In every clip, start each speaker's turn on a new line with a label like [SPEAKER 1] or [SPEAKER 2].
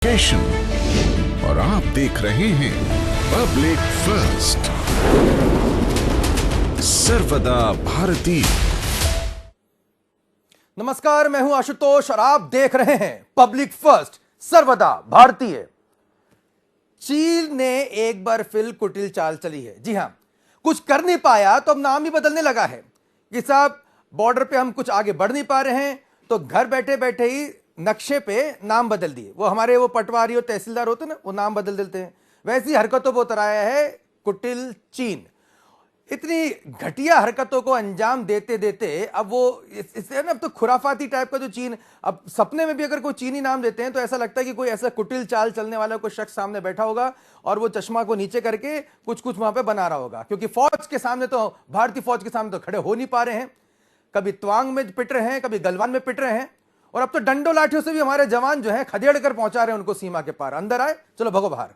[SPEAKER 1] केशन और आप देख रहे हैं पब्लिक फर्स्ट, सर्वदा भारतीय।
[SPEAKER 2] नमस्कार, मैं हूं आशुतोष और आप देख रहे हैं पब्लिक फर्स्ट, सर्वदा भारतीय। चीन ने एक बार फिर कुटिल चाल चली है। जी हां, कुछ कर नहीं पाया तो अब नाम ही बदलने लगा है कि साहब बॉर्डर पे हम कुछ आगे बढ़ नहीं पा रहे हैं तो घर बैठे बैठे ही नक्शे पे नाम बदल दिए। वो हमारे वो पटवारी और तहसीलदार होते ना, वो नाम बदल देते हैं। वैसी हरकतों पर उतराया है कुटिल चीन। इतनी घटिया हरकतों को अंजाम देते देते अब वो इससे ना, अब तो खुराफाती टाइप का जो चीन, अब सपने में भी अगर कोई चीनी नाम देते हैं तो ऐसा लगता है कि कोई ऐसा कुटिल चाल चलने वाला कोई शख्स सामने बैठा होगा और वो चश्मा को नीचे करके कुछ कुछ वहां पे बना रहा होगा। क्योंकि फौज के सामने तो, भारतीय फौज के सामने तो खड़े हो नहीं पा रहे हैं। कभी त्वांग में पिट रहे हैं, कभी गलवान में पिट रहे हैं, और अब तो डंडो लाठियों से भी हमारे जवान जो है खदेड़ कर पहुंचा रहे हैं उनको सीमा के पार। अंदर आए, चलो भगो बाहर।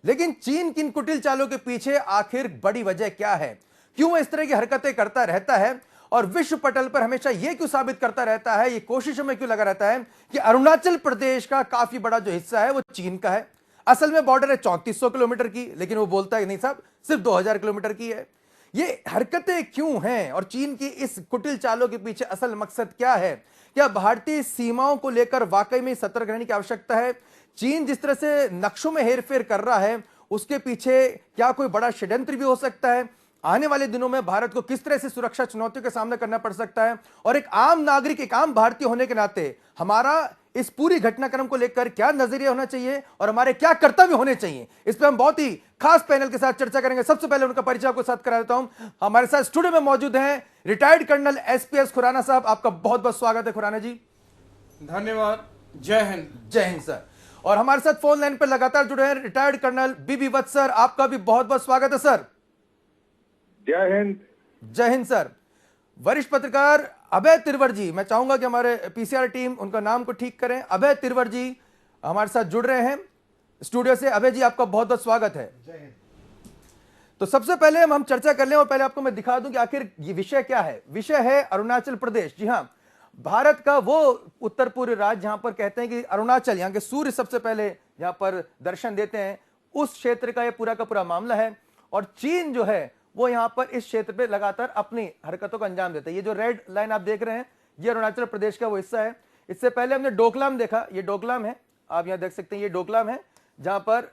[SPEAKER 2] लेकिन चीन किन कुटिल चालों के पीछे आखिर बड़ी वजह क्या है? क्यों इस तरह की हरकतें करता रहता है और विश्व पटल पर हमेशा यह क्यों साबित करता रहता है, ये कोशिशों में क्यों लगा रहता है कि अरुणाचल प्रदेश का काफी बड़ा जो हिस्सा है वो चीन का है? असल में बॉर्डर है 3400 किलोमीटर की, लेकिन वो बोलता है नहीं साहब सिर्फ 2000 किलोमीटर की है। ये हरकतें क्यों हैं और चीन की इस कुटिल चालों के पीछे असल मकसद क्या है? क्या भारतीय सीमाओं को लेकर वाकई में सतर्क रहने की आवश्यकता है? चीन जिस तरह से नक्शों में हेरफेर कर रहा है उसके पीछे क्या कोई बड़ा षड्यंत्र भी हो सकता है? आने वाले दिनों में भारत को किस तरह से सुरक्षा चुनौतियों का सामना करना पड़ सकता है? और एक आम नागरिक, एक आम भारतीय होने के नाते हमारा इस पूरी घटनाक्रम को लेकर क्या नजरिया होना चाहिए और हमारे क्या कर्तव्य होने चाहिए, इस पर हम बहुत ही खास पैनल के साथ चर्चा करेंगे। सबसे पहले उनका परिचय आपको साथ करा देता हूं। हमारे साथ स्टूडियो में मौजूद हैं रिटायर्ड कर्नल एसपीएस खुराना साहब। आपका बहुत बहुत स्वागत है खुराना जी।
[SPEAKER 3] धन्यवाद। जय हिंद।
[SPEAKER 2] जय हिंद सर। और हमारे साथ फोन लाइन पर लगातार जुड़े हैं रिटायर्ड कर्नल बीबी वत्स सर। आपका भी बहुत बहुत स्वागत है सर।
[SPEAKER 4] जय हिंद।
[SPEAKER 2] जय हिंद सर। वरिष्ठ पत्रकार अभय तिरवर जी, मैं चाहूंगा कि हमारे पीसीआर टीम उनका नाम को ठीक करें। अभय तिरवर जी हमारे साथ जुड़ रहे हैं स्टूडियो से। अभय जी आपका बहुत बहुत स्वागत है।
[SPEAKER 3] जय हिंद।
[SPEAKER 2] तो सबसे पहले हम चर्चा कर लें और पहले आपको मैं दिखा दूं कि आखिर ये विषय क्या है। विषय है अरुणाचल प्रदेश। जी हां, भारत का वो उत्तर पूर्वी राज्य जहां पर कहते हैं कि अरुणाचल, यहां के सूर्य सबसे पहले जहां पर दर्शन देते हैं, उस क्षेत्र का ये पूरा का पूरा मामला है। और चीन जो है वो यहां पर इस क्षेत्र पे लगातार अपनी हरकतों को अंजाम देता है। ये जो रेड लाइन आप देख रहे हैं ये अरुणाचल प्रदेश का वो हिस्सा है। इससे पहले हमने डोकलाम देखा, ये डोकलाम है, आप यहां देख सकते हैं, ये डोकलाम है जहां पर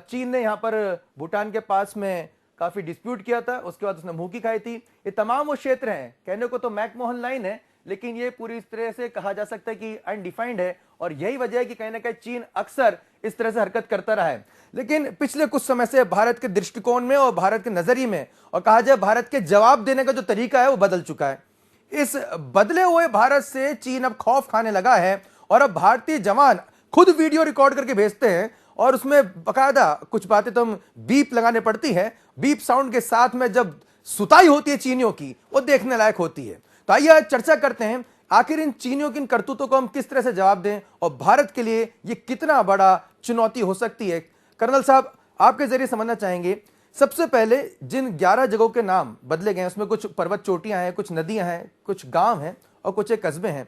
[SPEAKER 2] चीन ने यहां पर भूटान के पास में काफी डिस्प्यूट किया था, उसके बाद उसने मुंह की खाई थी। ये तमाम वो क्षेत्र हैं, कहने को तो मैकमोहन लाइन है लेकिन ये पूरी तरह से कहा जा सकता है कि अनडिफाइंड है। और यही वजह है कि कहीं ना कहीं चीन अक्सर इस तरह से हरकत करता रहा है। लेकिन पिछले कुछ समय से भारत के दृष्टिकोण में और भारत के नजरिए में, और कहा जाए भारत के जवाब देने का जो तरीका है वो बदल चुका है। इस बदले हुए भारत से चीन अब खौफ खाने लगा है और अब भारतीय जवान खुद वीडियो रिकॉर्ड करके भेजते हैं और उसमें बकायदा कुछ बातें तो हम बीप लगाने पड़ती है। बीप साउंड के साथ में जब सुताई होती है चीनियों की, वो देखने लायक होती है। तो आइए आज चर्चा करते हैं आखिर इन चीनियों की इन करतूतों को हम किस तरह से जवाब दें और भारत के लिए ये कितना बड़ा चुनौती हो सकती है। कर्नल साहब आपके जरिए समझना चाहेंगे, सबसे पहले जिन 11 जगहों के नाम बदले गए उसमें कुछ पर्वत चोटियां हैं, कुछ नदियां हैं, कुछ गांव हैं और कुछ एक कस्बे हैं।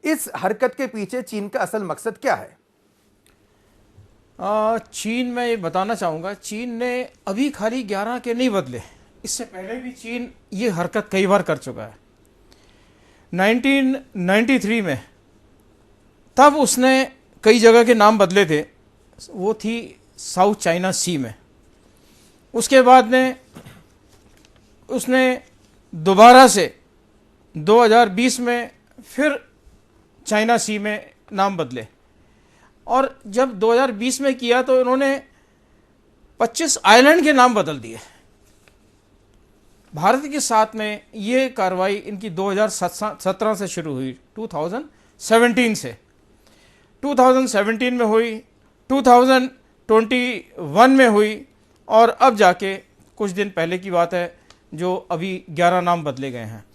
[SPEAKER 2] इस हरकत के पीछे चीन का असल मकसद क्या है?
[SPEAKER 3] चीन में ये बताना चाहूँगा, चीन ने अभी खाली 11 के नहीं बदले, इससे पहले भी चीन ये हरकत कई बार कर चुका है। 1993 में तब उसने कई जगह के नाम बदले थे, वो थी साउथ चाइना सी में। उसके बाद में उसने दोबारा से 2020 में फिर चाइना सी में नाम बदले, और जब 2020 में किया तो इन्होंने 25 आइलैंड के नाम बदल दिए। भारत के साथ में ये कार्रवाई इनकी 2017 से शुरू हुई, 2017 से 2017 में हुई, 2021 में हुई, और अब जाके कुछ दिन पहले की बात है जो अभी 11 नाम बदले गए हैं।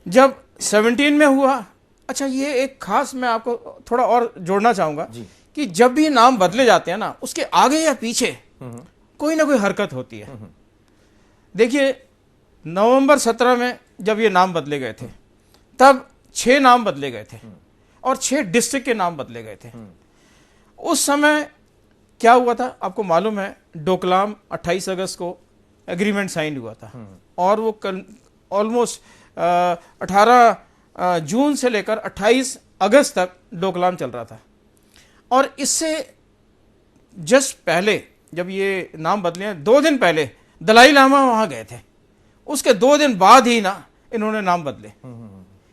[SPEAKER 3] जब 17 में हुआ, अच्छा ये एक खास मैं आपको थोड़ा और जोड़ना चाहूँगा कि जब भी नाम बदले जाते हैं ना, उसके आगे या पीछे कोई ना कोई हरकत होती है। देखिए नवंबर 17 में जब ये नाम बदले गए थे तब 6 नाम बदले गए थे और 6 डिस्ट्रिक्ट के नाम बदले गए थे। उस समय क्या हुआ था आपको मालूम है, डोकलाम 28 अगस्त को एग्रीमेंट साइन हुआ था और वो ऑलमोस्ट 18 जून से लेकर 28 अगस्त तक डोकलाम चल रहा था। और इससे जस्ट पहले जब ये नाम बदले, 2 दिन पहले दलाई लामा वहां गए थे, उसके 2 दिन बाद ही ना इन्होंने नाम बदले।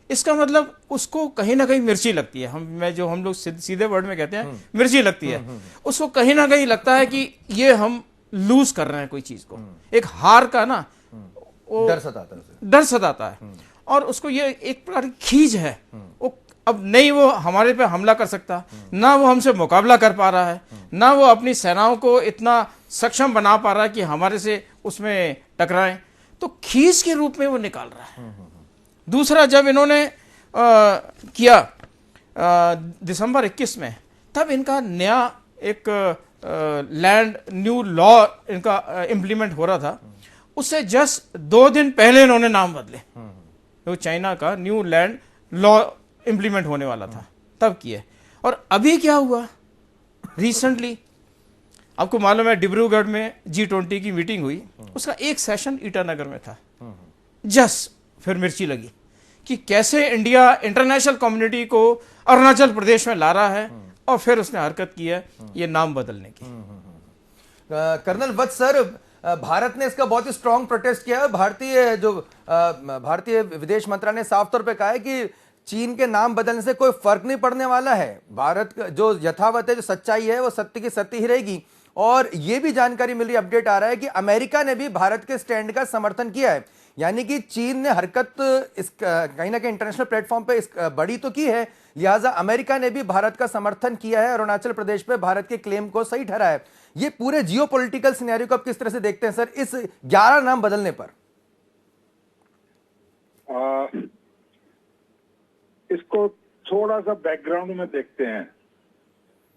[SPEAKER 3] इसका मतलब उसको कहीं ना कहीं मिर्ची लगती है, हम लोग सीधे वर्ड में कहते हैं मिर्ची लगती है, उसको कहीं ना कहीं लगता है कि ये हम लूज कर रहे हैं कोई चीज को, एक हार का ना वो डर सताता है और उसको ये एक प्रकार की खींच है। वो अब नहीं वो हमारे पे हमला कर सकता, ना वो हमसे मुकाबला कर पा रहा है, ना वो अपनी सेनाओं को इतना सक्षम बना पा रहा है कि हमारे से उसमें टकराएं, तो खींच के रूप में वो निकाल रहा है। दूसरा, जब इन्होंने किया दिसंबर 21 में, तब इनका नया एक लैंड न्यू लॉ इनका इम्प्लीमेंट हो रहा था, उससे जस्ट 2 दिन पहले इन्होंने नाम बदले। तो चाइना का न्यू लैंड लॉ इम्प्लीमेंट होने वाला था तब किए। और अभी क्या हुआ रिसेंटली, आपको मालूम है डिब्रूगढ़ में G20 की मीटिंग हुई, उसका एक सेशन ईटानगर में था। जस्ट फिर मिर्ची लगी कि कैसे इंडिया इंटरनेशनल कम्युनिटी को अरुणाचल प्रदेश में ला रहा है, और फिर उसने हरकत की है ये नाम बदलने की।
[SPEAKER 2] कर्नल वत्स सर, भारत ने इसका बहुत ही स्ट्रांग प्रोटेस्ट किया है। भारतीय विदेश मंत्रालय ने साफ तौर पे कहा है कि चीन के नाम बदलने से कोई फर्क नहीं पड़ने वाला है, भारत का जो यथावत है, जो सच्चाई है वो सत्य की सत्य ही रहेगी। और ये भी जानकारी मिल रही, अपडेट आ रहा है कि अमेरिका ने भी भारत के स्टैंड का समर्थन किया है, यानी कि चीन ने हरकत इस कहीं ना कहीं इंटरनेशनल प्लेटफॉर्म पे इस बड़ी तो की है, लिहाजा अमेरिका ने भी भारत का समर्थन किया है, अरुणाचल प्रदेश पे भारत के क्लेम को सही ठहराया है। ये पूरे जियोपॉलिटिकल सिनेरियो को आप किस तरह से देखते हैं सर, इस 11 नाम बदलने पर?
[SPEAKER 4] इसको थोड़ा सा बैकग्राउंड में देखते हैं।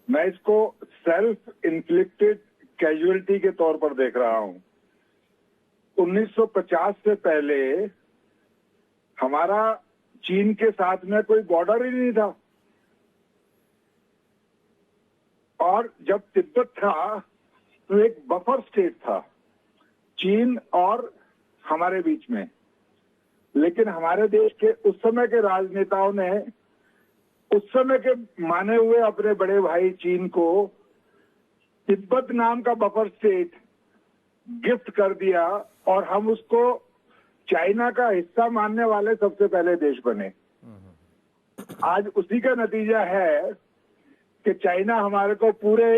[SPEAKER 4] मैं इसको सेल्फ इन्फ्लिक्टेड कैजुअलिटी के तौर पर देख रहा हूं। 1950 से पहले हमारा चीन के साथ में कोई बॉर्डर ही नहीं था, और जब तिब्बत था तो एक बफर स्टेट था चीन और हमारे बीच में। लेकिन हमारे देश के उस समय के राजनेताओं ने उस समय के माने हुए अपने बड़े भाई चीन को तिब्बत नाम का बफर स्टेट गिफ्ट कर दिया, और हम उसको चाइना का हिस्सा मानने वाले सबसे पहले देश बने। आज उसी का नतीजा है कि चाइना हमारे को पूरे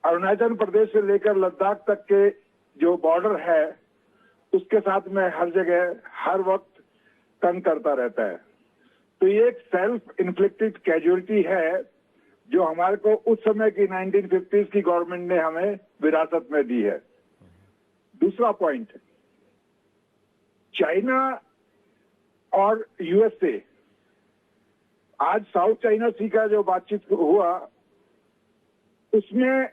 [SPEAKER 4] अरुणाचल प्रदेश से लेकर लद्दाख तक के जो बॉर्डर है उसके साथ में हर जगह हर वक्त तंग करता रहता है। तो ये एक सेल्फ इन्फ्लिक्टेड कैजुअलिटी है जो हमारे को उस समय की 1950s की गवर्नमेंट ने हमें विरासत में दी है। दूसरा पॉइंट, चाइना और यूएसए, आज साउथ चाइना सी का जो बातचीत हुआ उसमें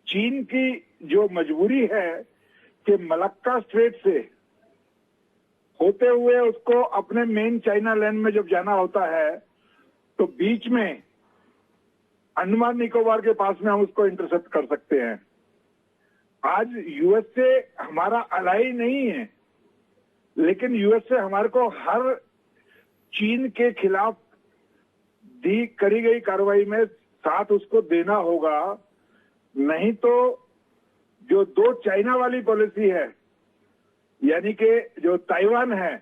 [SPEAKER 4] चीन की जो मजबूरी है कि मलक्का स्ट्रेट से होते हुए उसको अपने मेन चाइना लैंड में जब जाना होता है तो बीच में अंडमान निकोबार के पास में हम उसको इंटरसेप्ट कर सकते हैं। आज यूएसए हमारा अलाई नहीं है, लेकिन यूएसए हमारे को हर चीन के खिलाफ करी गई कार्रवाई में साथ उसको देना होगा, नहीं तो जो 2 चाइना वाली पॉलिसी है, यानी कि जो ताइवान है,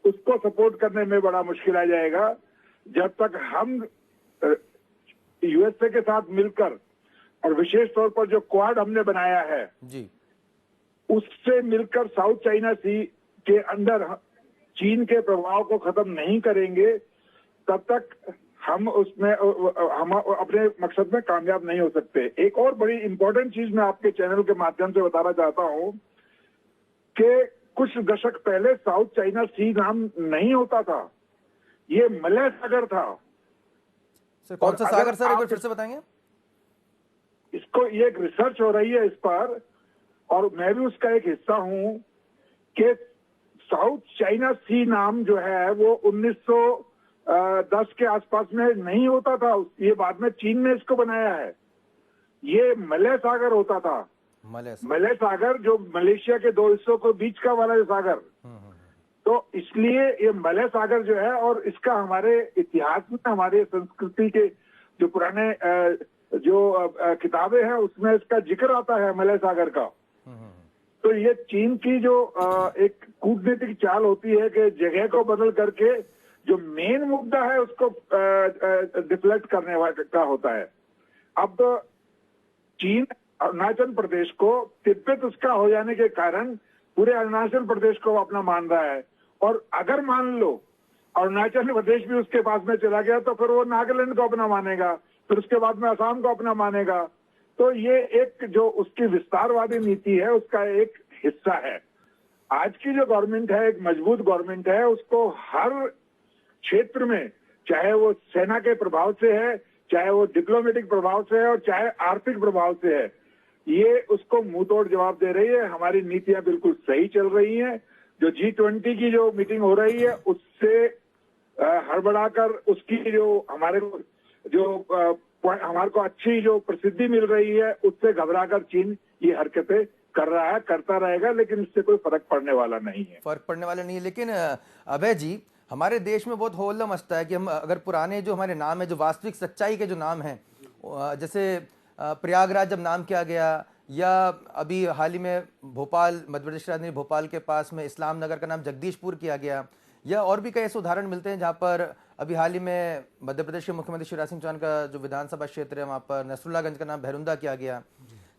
[SPEAKER 4] उसको सपोर्ट करने में बड़ा मुश्किल आ जाएगा। जब तक हम यूएसए के साथ मिलकर, और विशेष तौर पर जो क्वाड हमने बनाया है जी, उससे मिलकर साउथ चाइना सी के अंदर चीन के प्रभाव को खत्म नहीं करेंगे, तब तक हम उसमें हम अपने मकसद में कामयाब नहीं हो सकते। एक और बड़ी इंपॉर्टेंट चीज मैं आपके चैनल के माध्यम से बताना चाहता हूं कि कुछ दशक पहले साउथ चाइना सी नाम नहीं होता था, ये मलय सागर था।
[SPEAKER 2] सर कौन सा सागर सर, एक बार फिर से बताएंगे?
[SPEAKER 4] इसको ये एक रिसर्च हो रही है इस पर, और मैं भी उसका एक हिस्सा हूं कि साउथ चाइना सी नाम जो है वो 10 के आसपास में नहीं होता था। ये बाद में चीन ने इसको बनाया है। ये मलय सागर होता था। मलय सागर जो मलेशिया के दो हिस्सों के बीच का वाला जो सागर, तो इसलिए ये मलय सागर जो है, और इसका हमारे इतिहास में, हमारे संस्कृति के जो पुराने जो किताबें हैं उसमें इसका जिक्र आता है मलय सागर का। तो ये चीन की जो एक कूटनीतिक चाल होती है कि जगह को बदल करके जो मेन मुद्दा है उसको डिफ्लेक्ट करने का होता है। अब चीन अरुणाचल प्रदेश को तिब्बत उसका हो जाने के कारण पूरे अरुणाचल प्रदेश को अपना मान रहा है, और अगर मान लो अरुणाचल प्रदेश भी उसके पास में चला गया तो फिर वो नागालैंड को अपना मानेगा, फिर उसके बाद में असम को अपना मानेगा। तो ये एक जो उसकी विस्तारवादी नीति है उसका एक हिस्सा है। आज की जो गवर्नमेंट है, एक मजबूत गवर्नमेंट है, उसको हर क्षेत्र में, चाहे वो सेना के प्रभाव से है, चाहे वो डिप्लोमेटिक प्रभाव से है, और चाहे आर्थिक प्रभाव से है, ये उसको मुंह तोड़ जवाब दे रही है। हमारी नीतियां बिल्कुल सही चल रही हैं। जो G20 की जो मीटिंग हो रही है उससे हड़बड़ाकर उसकी जो हमारे को अच्छी जो प्रसिद्धि मिल रही है उससे घबराकर चीन ये हरकतें कर रहा है, करता रहेगा, लेकिन इससे कोई फर्क पड़ने वाला नहीं है।
[SPEAKER 2] फर्क पड़ने वाला नहीं है। लेकिन अभय जी, हमारे देश में बहुत होल्ला मचता है कि हम अगर पुराने जो हमारे नाम है, जो वास्तविक सच्चाई के जो नाम हैं, जैसे प्रयागराज जब नाम किया गया, या अभी हाल ही में भोपाल, मध्य प्रदेश की राजधानी भोपाल के पास में इस्लाम नगर का नाम जगदीशपुर किया गया, या और भी कई ऐसे उदाहरण मिलते हैं जहाँ पर अभी हाल ही में मध्य प्रदेश के मुख्यमंत्री शिवराज सिंह चौहान का जो विधानसभा क्षेत्र है वहाँ पर नसरुल्लागंज का नाम भैरुंदा किया गया।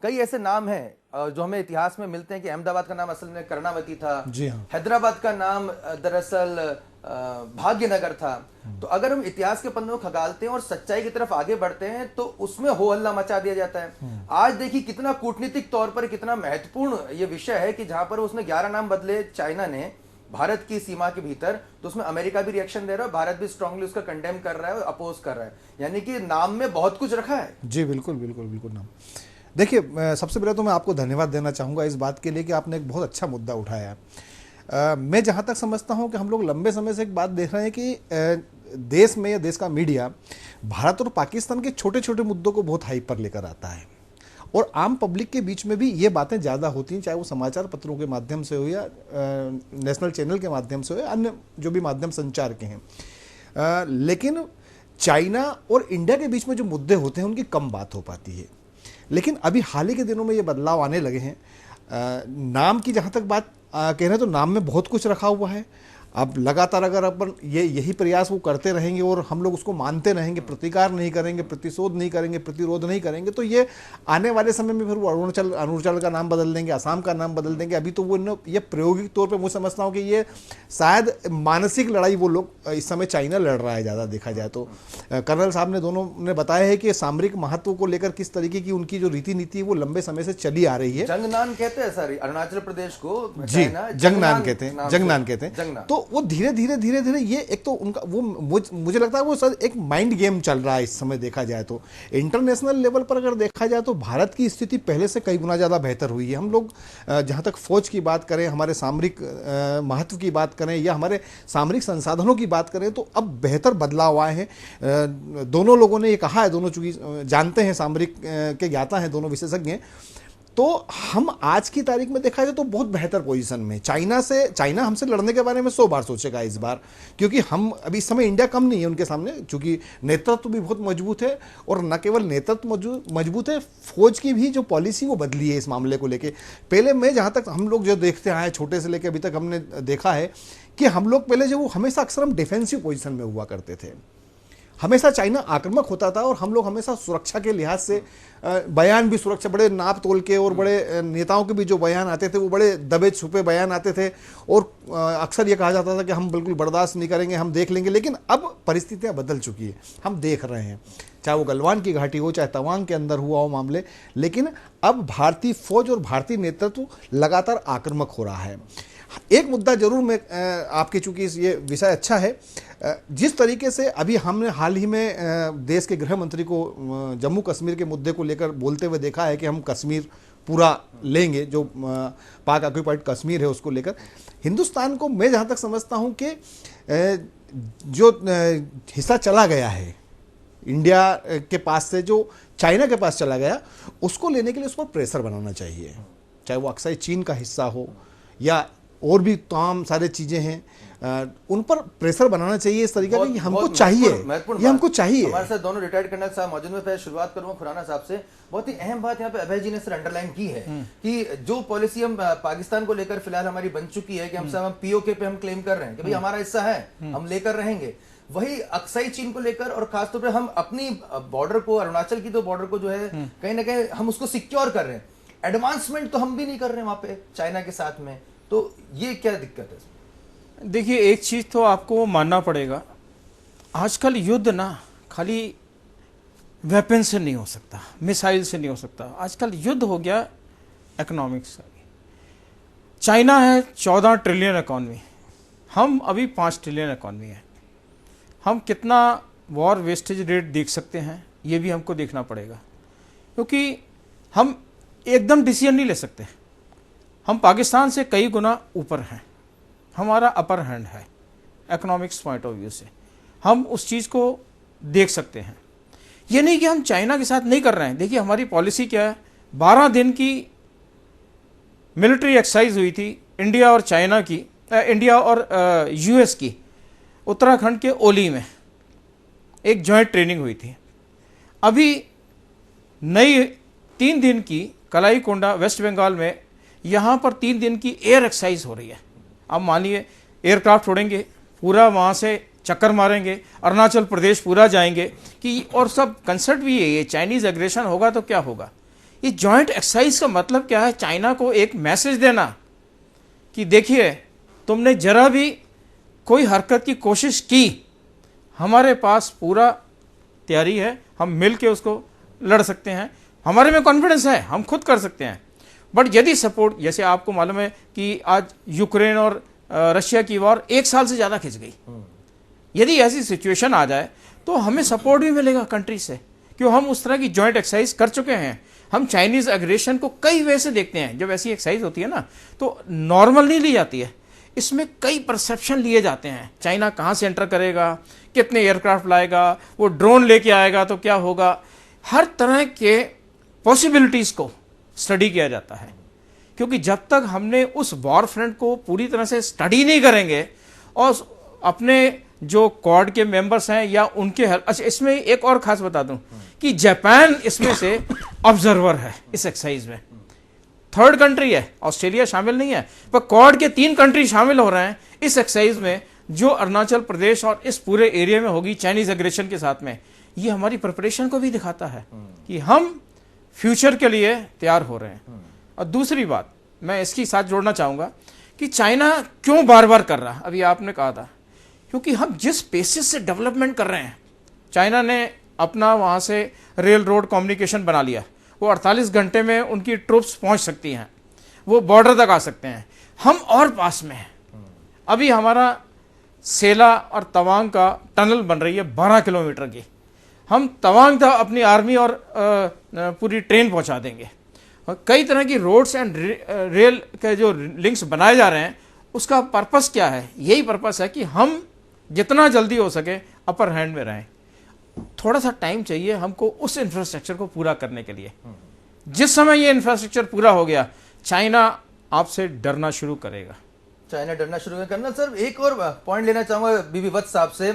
[SPEAKER 2] कई ऐसे नाम हैं जो हमें इतिहास में मिलते हैं कि अहमदाबाद का नाम असल में कर्णावती था,
[SPEAKER 5] जी हाँ।
[SPEAKER 2] हैदराबाद का नाम दरअसल भाग्यनगर था। तो अगर हम इतिहास के पन्नों को खगालते हैं और सच्चाई की तरफ आगे बढ़ते हैं तो उसमें हो हल्ला मचा दिया जाता है। आज देखिए कितना कूटनीतिक तौर पर कितना महत्वपूर्ण ये विषय है कि जहां पर उसने 11 नाम बदले चाइना ने भारत की सीमा के भीतर, तो उसमें अमेरिका भी रिएक्शन दे रहा है, भारत भी स्ट्रांगली उसका कंडेम कर रहा है और अपोज कर रहा है। यानी कि नाम में बहुत कुछ रखा है।
[SPEAKER 5] जी बिल्कुल बिल्कुल बिल्कुल। नाम देखिए, सबसे पहले तो मैं आपको धन्यवाद देना चाहूँगा इस बात के लिए कि आपने एक बहुत अच्छा मुद्दा उठाया है। मैं जहाँ तक समझता हूँ कि हम लोग लंबे समय से एक बात देख रहे हैं कि देश में या देश का मीडिया भारत और पाकिस्तान के छोटे छोटे मुद्दों को बहुत हाइप पर लेकर आता है, और आम पब्लिक के बीच में भी ये बातें ज़्यादा होती हैं, चाहे वो समाचार पत्रों के माध्यम से हो या नेशनल चैनल के माध्यम से हो या अन्य जो भी माध्यम संचार के हैं। लेकिन चाइना और इंडिया के बीच में जो मुद्दे होते हैं उनकी कम बात हो पाती है। लेकिन अभी हाल ही के दिनों में ये बदलाव आने लगे हैं। नाम की जहाँ तक बात कह रहे हैं तो नाम में बहुत कुछ रखा हुआ है। अब लगातार अगर अपन यही प्रयास वो करते रहेंगे और हम लोग उसको मानते रहेंगे, प्रतिकार नहीं करेंगे, प्रतिशोध नहीं करेंगे, प्रतिरोध नहीं करेंगे, तो ये आने वाले समय में फिर वो अरुणाचल का नाम बदल देंगे, असम का नाम बदल देंगे। अभी तो वो ये प्रायोगिक तौर पे मैं समझता हूँ कि ये शायद मानसिक लड़ाई वो लोग इस समय चाइना लड़ रहा है ज़्यादा देखा जाए तो। कर्नल साहब ने दोनों ने बताया है कि सामरिक महत्व को लेकर किस तरीके की उनकी जो रीति नीति है वो लंबे समय से चली आ रही है।
[SPEAKER 2] जंगनान कहते हैं सर अरुणाचल प्रदेश को,
[SPEAKER 5] जी जंगनान कहते हैं, जंगनान कहते हैं। तो वो धीरे धीरे ये एक तो उनका वो मुझे लगता है वो सर एक माइंड गेम चल रहा है इस समय देखा जाए तो। इंटरनेशनल लेवल पर अगर देखा जाए तो भारत की स्थिति पहले से कई गुना ज़्यादा बेहतर हुई है। हम लोग जहाँ तक फौज की बात करें, हमारे सामरिक महत्व की बात करें या हमारे सामरिक संसाधनों की बात करें तो अब बेहतर बदलाव आए हैं। दोनों लोगों ने ये कहा है, दोनों चूंकि जानते हैं, सामरिक के ज्ञाता हैं दोनों विशेषज्ञ, तो हम आज की तारीख में देखा जाए तो बहुत बेहतर पोजीशन में। चाइना हमसे लड़ने के बारे में 100 बार सोचेगा इस बार, क्योंकि हम अभी इस समय इंडिया कम नहीं है उनके सामने, क्योंकि नेतृत्व भी बहुत मजबूत है। और न केवल नेतृत्व मजबूत है, फौज की भी जो पॉलिसी वो बदली है इस मामले को लेके। पहले में जहाँ तक हम लोग जो देखते आए छोटे से लेकर अभी तक हमने देखा है कि हम लोग पहले जो हमेशा अक्सर हम डिफेंसिव पोजीशन में हुआ करते थे। हमेशा चाइना आक्रामक होता था और हम लोग हमेशा सुरक्षा के लिहाज से बयान भी सुरक्षा, बड़े नाप तोल के और बड़े नेताओं के भी जो बयान आते थे वो बड़े दबे छुपे बयान आते थे, और अक्सर ये कहा जाता था कि हम बिल्कुल बर्दाश्त नहीं करेंगे, हम देख लेंगे। लेकिन अब परिस्थितियां बदल चुकी है, हम देख रहे हैं, चाहे वो गलवान की घाटी हो, चाहे तवांग के अंदर हुआ हो मामले। लेकिन अब भारतीय फौज और भारतीय नेतृत्व लगातार आक्रामक हो रहा है। एक मुद्दा जरूर मैं आपके, चूंकि ये विषय अच्छा है, जिस तरीके से अभी हमने हाल ही में देश के गृह मंत्री को जम्मू कश्मीर के मुद्दे को लेकर बोलते हुए देखा है कि हम कश्मीर पूरा लेंगे, जो पाक ऑक्यूपाइड कश्मीर है उसको लेकर। हिंदुस्तान को मैं जहाँ तक समझता हूँ कि जो हिस्सा चला गया है इंडिया के पास से, जो चाइना के पास चला गया, उसको लेने के लिए उस पर प्रेशर बनाना चाहिए, चाहे वो अक्सर चीन का हिस्सा हो या और भी तमाम सारे चीज़ें हैं, उन पर प्रेशर बनाना चाहिए इस तरीके का कि हमको चाहिए, ये हमको चाहिए।
[SPEAKER 2] हमारे साथ दोनों रिटायर्ड कर्नल साहब मौजूद में। पहले शुरुआत करूंगा खुराना साहब से। बहुत ही अहम बात यहाँ पे अभय जी ने सर अंडरलाइन की है कि जो पॉलिसी हम पाकिस्तान को लेकर फिलहाल हमारी बन चुकी है कि हम सब पीओके पे हम क्लेम कर रहे हैं कि भाई हमारा हिस्सा है, हम लेकर रहेंगे, वही अक्साई चीन को लेकर और खासतौर पर हम अपनी बॉर्डर को, अरुणाचल की तो बॉर्डर को जो है कहीं ना कहीं हम उसको सिक्योर कर रहे हैं, एडवांसमेंट तो हम भी नहीं कर रहे हैं वहां पे चाइना के साथ में, तो ये क्या दिक्कत है?
[SPEAKER 3] देखिए, एक चीज़ तो आपको मानना पड़ेगा, आजकल युद्ध ना खाली वेपन से नहीं हो सकता, मिसाइल से नहीं हो सकता, आजकल युद्ध हो गया इकोनॉमिक्स का। चाइना है 14 ट्रिलियन इकॉनमी, हम अभी 5 ट्रिलियन इकॉनमी है। हम कितना वॉर वेस्टेज रेट देख सकते हैं, ये भी हमको देखना पड़ेगा, क्योंकि हम एकदम डिसीजन नहीं ले सकते। हम पाकिस्तान से कई गुना ऊपर हैं, हमारा अपर हैंड है इकोनॉमिक्स पॉइंट ऑफ व्यू से, हम उस चीज़ को देख सकते हैं। ये नहीं कि हम चाइना के साथ नहीं कर रहे हैं। देखिए, हमारी पॉलिसी क्या है, 12 दिन की मिलिट्री एक्सरसाइज हुई थी इंडिया और चाइना की, इंडिया और यूएस की, उत्तराखंड के ओली में एक जॉइंट ट्रेनिंग हुई थी। अभी नई 3 दिन की कलाई कोंडा वेस्ट बंगाल में, यहाँ पर 3 दिन की एयर एक्सरसाइज हो रही है। अब मानिए एयरक्राफ्ट उड़ेंगे, पूरा वहाँ से चक्कर मारेंगे, अरुणाचल प्रदेश पूरा जाएंगे कि, और सब कंसेप्ट भी यही है, चाइनीज़ एग्रेशन होगा तो क्या होगा। ये जॉइंट एक्सरसाइज का मतलब क्या है, चाइना को एक मैसेज देना कि देखिए तुमने जरा भी कोई हरकत की कोशिश की, हमारे पास पूरा तैयारी है, हम मिल के उसको लड़ सकते हैं, हमारे में कॉन्फिडेंस है, हम खुद कर सकते हैं। बट यदि सपोर्ट, जैसे आपको मालूम है कि आज यूक्रेन और रशिया की वॉर 1 साल से ज़्यादा खिंच गई, यदि ऐसी सिचुएशन आ जाए तो हमें सपोर्ट भी मिलेगा कंट्री से, क्यों हम उस तरह की जॉइंट एक्सरसाइज कर चुके हैं। हम चाइनीज़ एग्रेशन को कई वे से देखते हैं, जब ऐसी एक्सरसाइज होती है ना तो नॉर्मल नहीं ली जाती है, इसमें कई परसेप्शन लिए जाते हैं। चाइना कहाँ से एंटर करेगा, कितने एयरक्राफ्ट लाएगा, वो ड्रोन लेके आएगा तो क्या होगा, हर तरह के पॉसिबिलिटीज़ को स्टडी किया जाता है। क्योंकि जब तक हमने उस वॉर फ्रंट को पूरी तरह से स्टडी नहीं करेंगे और अपने जो क्वाड के मेंबर्स हैं या उनके हेल्प, अच्छा इसमें एक और खास बता दूं कि जापान इसमें से ऑब्जर्वर है इस एक्सरसाइज में, 3rd कंट्री है, ऑस्ट्रेलिया शामिल नहीं है, पर क्वाड के 3 कंट्री शामिल हो रहे हैं इस एक्सरसाइज में, जो अरुणाचल प्रदेश और इस पूरे एरिया में होगी चाइनीज एग्रेशन के साथ में। ये हमारी प्रिपरेशन को भी दिखाता है कि हम फ्यूचर के लिए तैयार हो रहे हैं। और दूसरी बात मैं इसके साथ जोड़ना चाहूँगा कि चाइना क्यों बार बार कर रहा, अभी आपने कहा था, क्योंकि हम जिस पेसिस से डेवलपमेंट कर रहे हैं, चाइना ने अपना वहाँ से रेल रोड कम्युनिकेशन बना लिया, वो 48 घंटे में उनकी ट्रूप्स पहुँच सकती हैं, वो बॉर्डर तक आ सकते हैं, हम और पास में हैं। अभी हमारा सेला और तवांग का टनल बन रही है 12 किलोमीटर की, हम तवांग तक अपनी आर्मी और पूरी ट्रेन पहुंचा देंगे। और कई तरह की रोड्स एंड रेल के जो लिंक्स बनाए जा रहे हैं, उसका पर्पस क्या है, यही पर्पस है कि हम जितना जल्दी हो सके अपर हैंड में रहें। थोड़ा सा टाइम चाहिए हमको उस इंफ्रास्ट्रक्चर को पूरा करने के लिए। जिस समय ये इंफ्रास्ट्रक्चर पूरा हो गया, चाइना आपसे डरना शुरू करेगा।
[SPEAKER 2] चाइना डरना शुरू करेगा। कर्नल सर, एक और पॉइंट लेना चाहूंगा बीबी वत्स साहब से।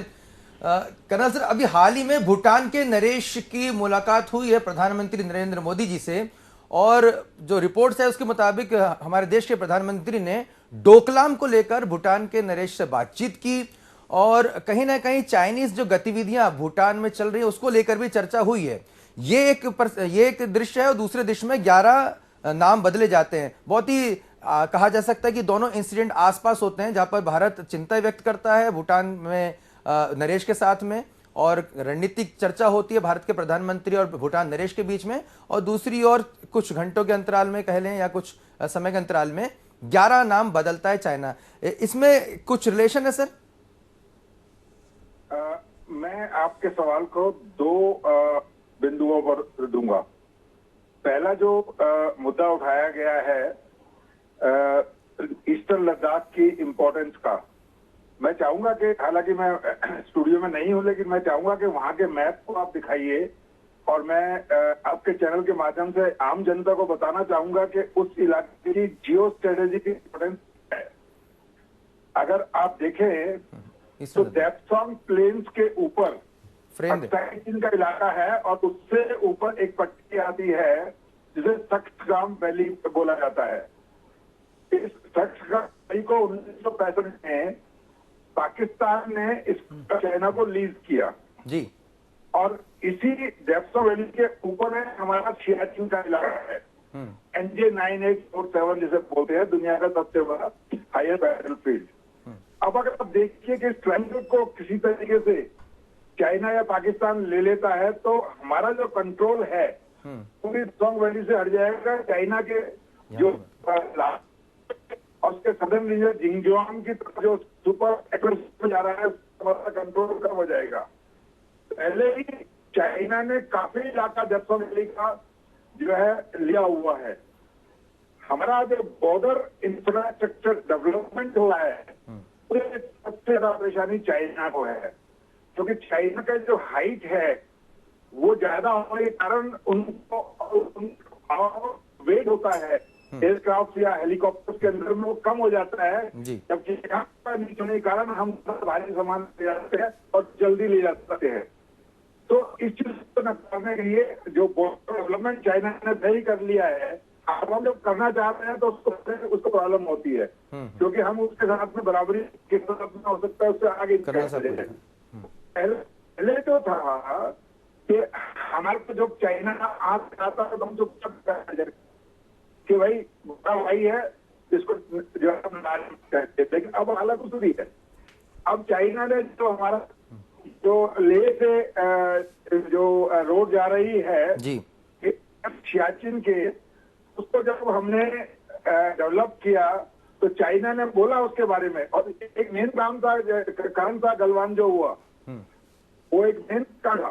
[SPEAKER 2] कर्नल सर, अभी हाल ही में भूटान के नरेश की मुलाकात हुई है प्रधानमंत्री नरेंद्र मोदी जी से, और जो रिपोर्ट्स है उसके मुताबिक हमारे देश के प्रधानमंत्री ने डोकलाम को लेकर भूटान के नरेश से बातचीत की, और कहीं ना कहीं चाइनीज जो गतिविधियां भूटान में चल रही है उसको लेकर भी चर्चा हुई है। ये एक दृश्य है, और दूसरे दृश्य में 11 नाम बदले जाते हैं। बहुत ही कहा जा सकता है कि दोनों इंसिडेंट आसपास होते हैं, जहां पर भारत चिंता व्यक्त करता है भूटान में नरेश के साथ में, और रणनीतिक चर्चा होती है भारत के प्रधानमंत्री और भूटान नरेश के बीच में, और दूसरी ओर कुछ घंटों के अंतराल में कह लें या कुछ समय के अंतराल में 11 नाम बदलता है चाइना। इसमें कुछ रिलेशन है सर?
[SPEAKER 4] मैं आपके सवाल को 2 बिंदुओं पर दूंगा। पहला जो मुद्दा उठाया गया है ईस्टर्न लद्दाख की इम्पोर्टेंस का, मैं चाहूंगा कि हालांकि मैं स्टूडियो में नहीं हूं, लेकिन मैं चाहूंगा कि वहां के मैप को आप दिखाइए और मैं आपके चैनल के माध्यम से आम जनता को बताना चाहूंगा कि उस इलाके की जियो स्ट्रेटेजी की इम्पोर्टेंस है। अगर आप देखें तो डेप्सोंग प्लेन्स के ऊपर चीन का इलाका है और उससे ऊपर एक पट्टी आती है जिसे सक्सगाम वैली बोला जाता है। इस सक्सगाम वैली को 1965 में पाकिस्तान ने इस चाइना को लीज किया
[SPEAKER 2] जी, और
[SPEAKER 4] इसी डेप्सोंग वैली के ऊपर है हमारा सियाचिन का इलाका है। NJ 9847 जिसे बोलते हैं, दुनिया का सबसे बड़ा हायर बैटल फील्ड। अब अगर आप देखिए कि इस ट्रायंगल को किसी तरीके से चाइना या पाकिस्तान ले लेता है तो हमारा जो कंट्रोल है पूरी सोंग वैली से हट जाएगा। चाइना के जो और उसके सदर्न रीजन जिंगजुआंग की तरफ जो सुपर एक्वेस्ट में जा रहा है हमारा कंट्रोल कम हो जाएगा। पहले ही चाइना ने काफी इलाका डेप्सोंग वैली का जो है लिया हुआ है। हमारा जो बॉर्डर इंफ्रास्ट्रक्चर डेवलपमेंट हुआ है उससे सबसे ज्यादा परेशानी चाइना को है, क्योंकि चाइना का जो हाइट है वो ज्यादा होने के कारण उनको वेट होता है एयरक्राफ्ट या हेलीकॉप्टर के अंदर में वो कम हो जाता है, जबकि यहाँ का नीचे होने के कारण हम भारी सामान ले जाते हैं और जल्दी ले जा सकते हैं। तो इस चीज को न करने के लिए जो बॉर्डर डेवलपमेंट चाइना ने तय कर लिया है, अब हम जब करना चाहते हैं तो उसको प्रॉब्लम होती है, क्योंकि हम उसके साथ में बराबरी किस तरह में हो सकता है उससे आगे पहले तो था कि हमारे को जब चाइना आता है तो हम चुपचाप कि भाई बड़ा भाई है इसको जो हम कहते, लेकिन अब हालत दूसरी है। अब चाइना ने जो हमारा जो ले से जो रोड जा रही है
[SPEAKER 2] जी
[SPEAKER 4] सियाचिन के, उसको जब हमने डेवलप किया तो चाइना ने बोला उसके बारे में, और एक मेन काम था कारण था गलवान जो हुआ वो एक मेन काम था।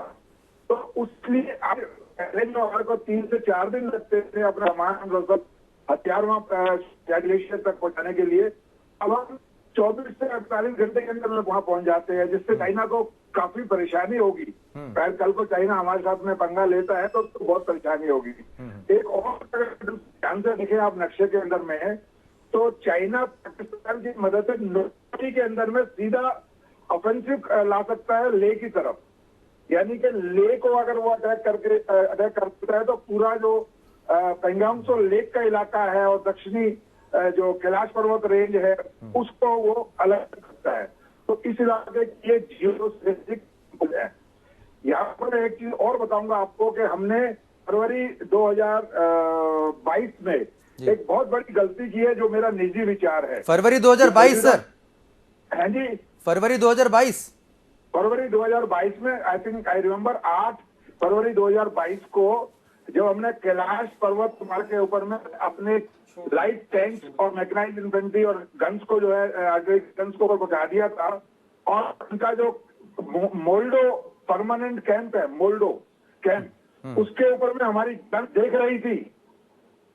[SPEAKER 4] तो उसलिए पहले जो हमारे को 3 से 4 दिन लगते थे अपना सामान हथियार वहां ग्लेशियर तक पहुंचाने के लिए, अब हम 24 से 48 घंटे के अंदर में वहां पहुंच जाते हैं, जिससे चाइना को काफी परेशानी होगी। कल को चाइना हमारे साथ में पंगा लेता है तो बहुत परेशानी होगी। एक और ध्यान से देखें आप नक्शे के अंदर में, तो चाइना पाकिस्तान की मदद से नौकरी के अंदर में सीधा ऑफेंसिव ला सकता है ले की तरफ, यानी कि ले को अगर वो अटैक करता है तो पूरा जो पेंगोंग त्सो लेक का इलाका है और दक्षिणी जो कैलाश पर्वत रेंज है उसको वो अलग करता है। तो इस इलाके की ये जियो स्ट्रेटेजिक है। यहाँ पर एक चीज और बताऊंगा आपको कि हमने फरवरी 2022 में एक बहुत बड़ी गलती की है, जो मेरा निजी विचार है।
[SPEAKER 2] फरवरी 2022 सर?
[SPEAKER 4] हाँ जी,
[SPEAKER 2] फरवरी 2022
[SPEAKER 4] में आई थिंक आई रिमेम्बर 8 फरवरी 2022 को जब हमने कैलाश पर्वत मार्ग के ऊपर में अपने लाइट टैंक्स और मैकेनाइज्ड इन्फेंट्री और गन्स को जो है गन्स को ऊपर पहुंचा दिया था, और उनका जो मोल्डो परमानेंट कैंप है, मोल्डो कैंप, उसके ऊपर में हमारी गन देख रही थी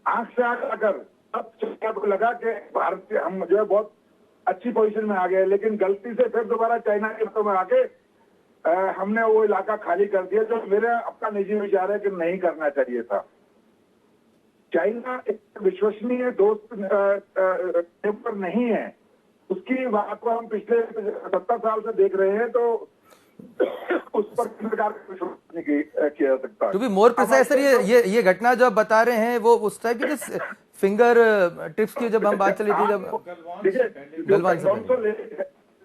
[SPEAKER 4] आंख से आंख आकर। अब लगा कि भारत हम जो है बहुत अच्छी पोजीशन में आ गए, लेकिन गलती से फिर दोबारा चाइना के हाथों में आके हमने वो इलाका खाली कर दिया, जो मेरा अपना निजी विचार है कि नहीं करना चाहिए था। चाइना एक विश्वसनीय दोस्त नेबर नहीं है, उसकी बात को हम पिछले 70 साल से देख रहे हैं, तो उस पर किसी प्रकार का विश्वास नहीं किया जा सकता।
[SPEAKER 2] To be more precise sir, ये घटना जो आप बता रहे हैं वो उस टाइप की फिंगर टिप्स की जब हम बात चली थी, जब गलवान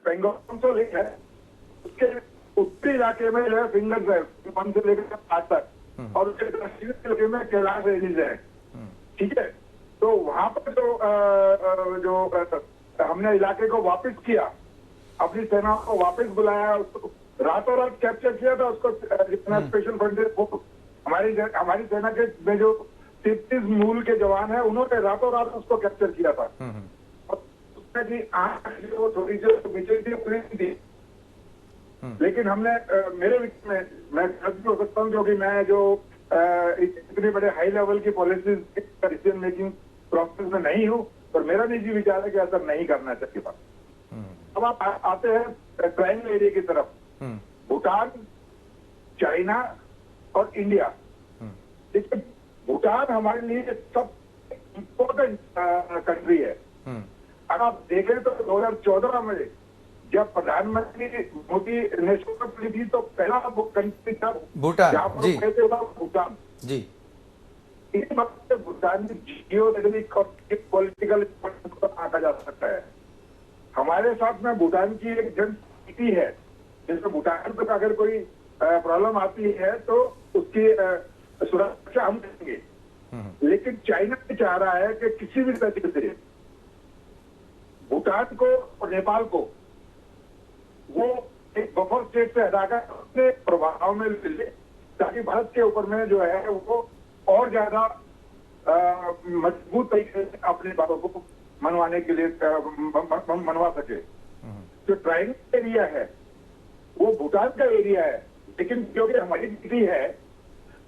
[SPEAKER 4] पेंगोंग त्सो लेक है उसके उत्तरी इलाके में जो है फिंगर्स है 1 से लेकर 5 तक, और उसके दक्षिणी इलाके में कैलाश रेंजेस है। ठीक है, तो वहां पर जो हमने इलाके को वापस किया, अपनी सेना को वापस बुलाया, उसको रातों रात कैप्चर किया था उसको। जितना स्पेशल फ्रंटियर हमारी सेना के में जो 33 मूल के जवान है उन्होंने रातों रात उसको कैप्चर किया था, और उसमें आंख जो थोड़ी जो पीछे थी, लेकिन हमने मेरे में मैं गलत हो सकता हूँ, क्योंकि मैं जो इतने बड़े हाई लेवल की पॉलिसीज डिसीजन मेकिंग प्रोसेस में नहीं हूँ, पर मेरा निजी विचार है कि ऐसा नहीं करना चाहिए। अब आप आते हैं ट्रायंगल एरिया की तरफ, भूटान, चाइना और इंडिया। देखिए, भूटान हमारे लिए सब इम्पोर्टेंट कंट्री है। अगर आप देखें तो 2014 में जब प्रधानमंत्री मोदी नेशनल खुली थी तो पहला कंट्री था
[SPEAKER 2] भूटान।
[SPEAKER 4] जहाँ पर
[SPEAKER 2] जी
[SPEAKER 4] कहते था भूटान।
[SPEAKER 2] जी।
[SPEAKER 4] इस वक्त भूटान की जियोलॉजिकल और पॉलिटिकल को आंका जा सकता है। हमारे साथ में भूटान की एक जननीति है, जिसमें भूटान को अगर कोई प्रॉब्लम आती है तो उसकी सुरक्षा हम करेंगे। लेकिन चाइना चाह रहा है कि किसी भी तरीके से भूटान को और नेपाल को वो एक बफर स्टेट से हटाकर अपने प्रभाव में ले ले, ताकि भारत के ऊपर में जो है वो और ज्यादा मजबूत तरीके से अपनी बातों को मनवाने के लिए मनवा सके। जो ट्रायंगल एरिया है वो भूटान का एरिया है, लेकिन क्योंकि हमारी नीति है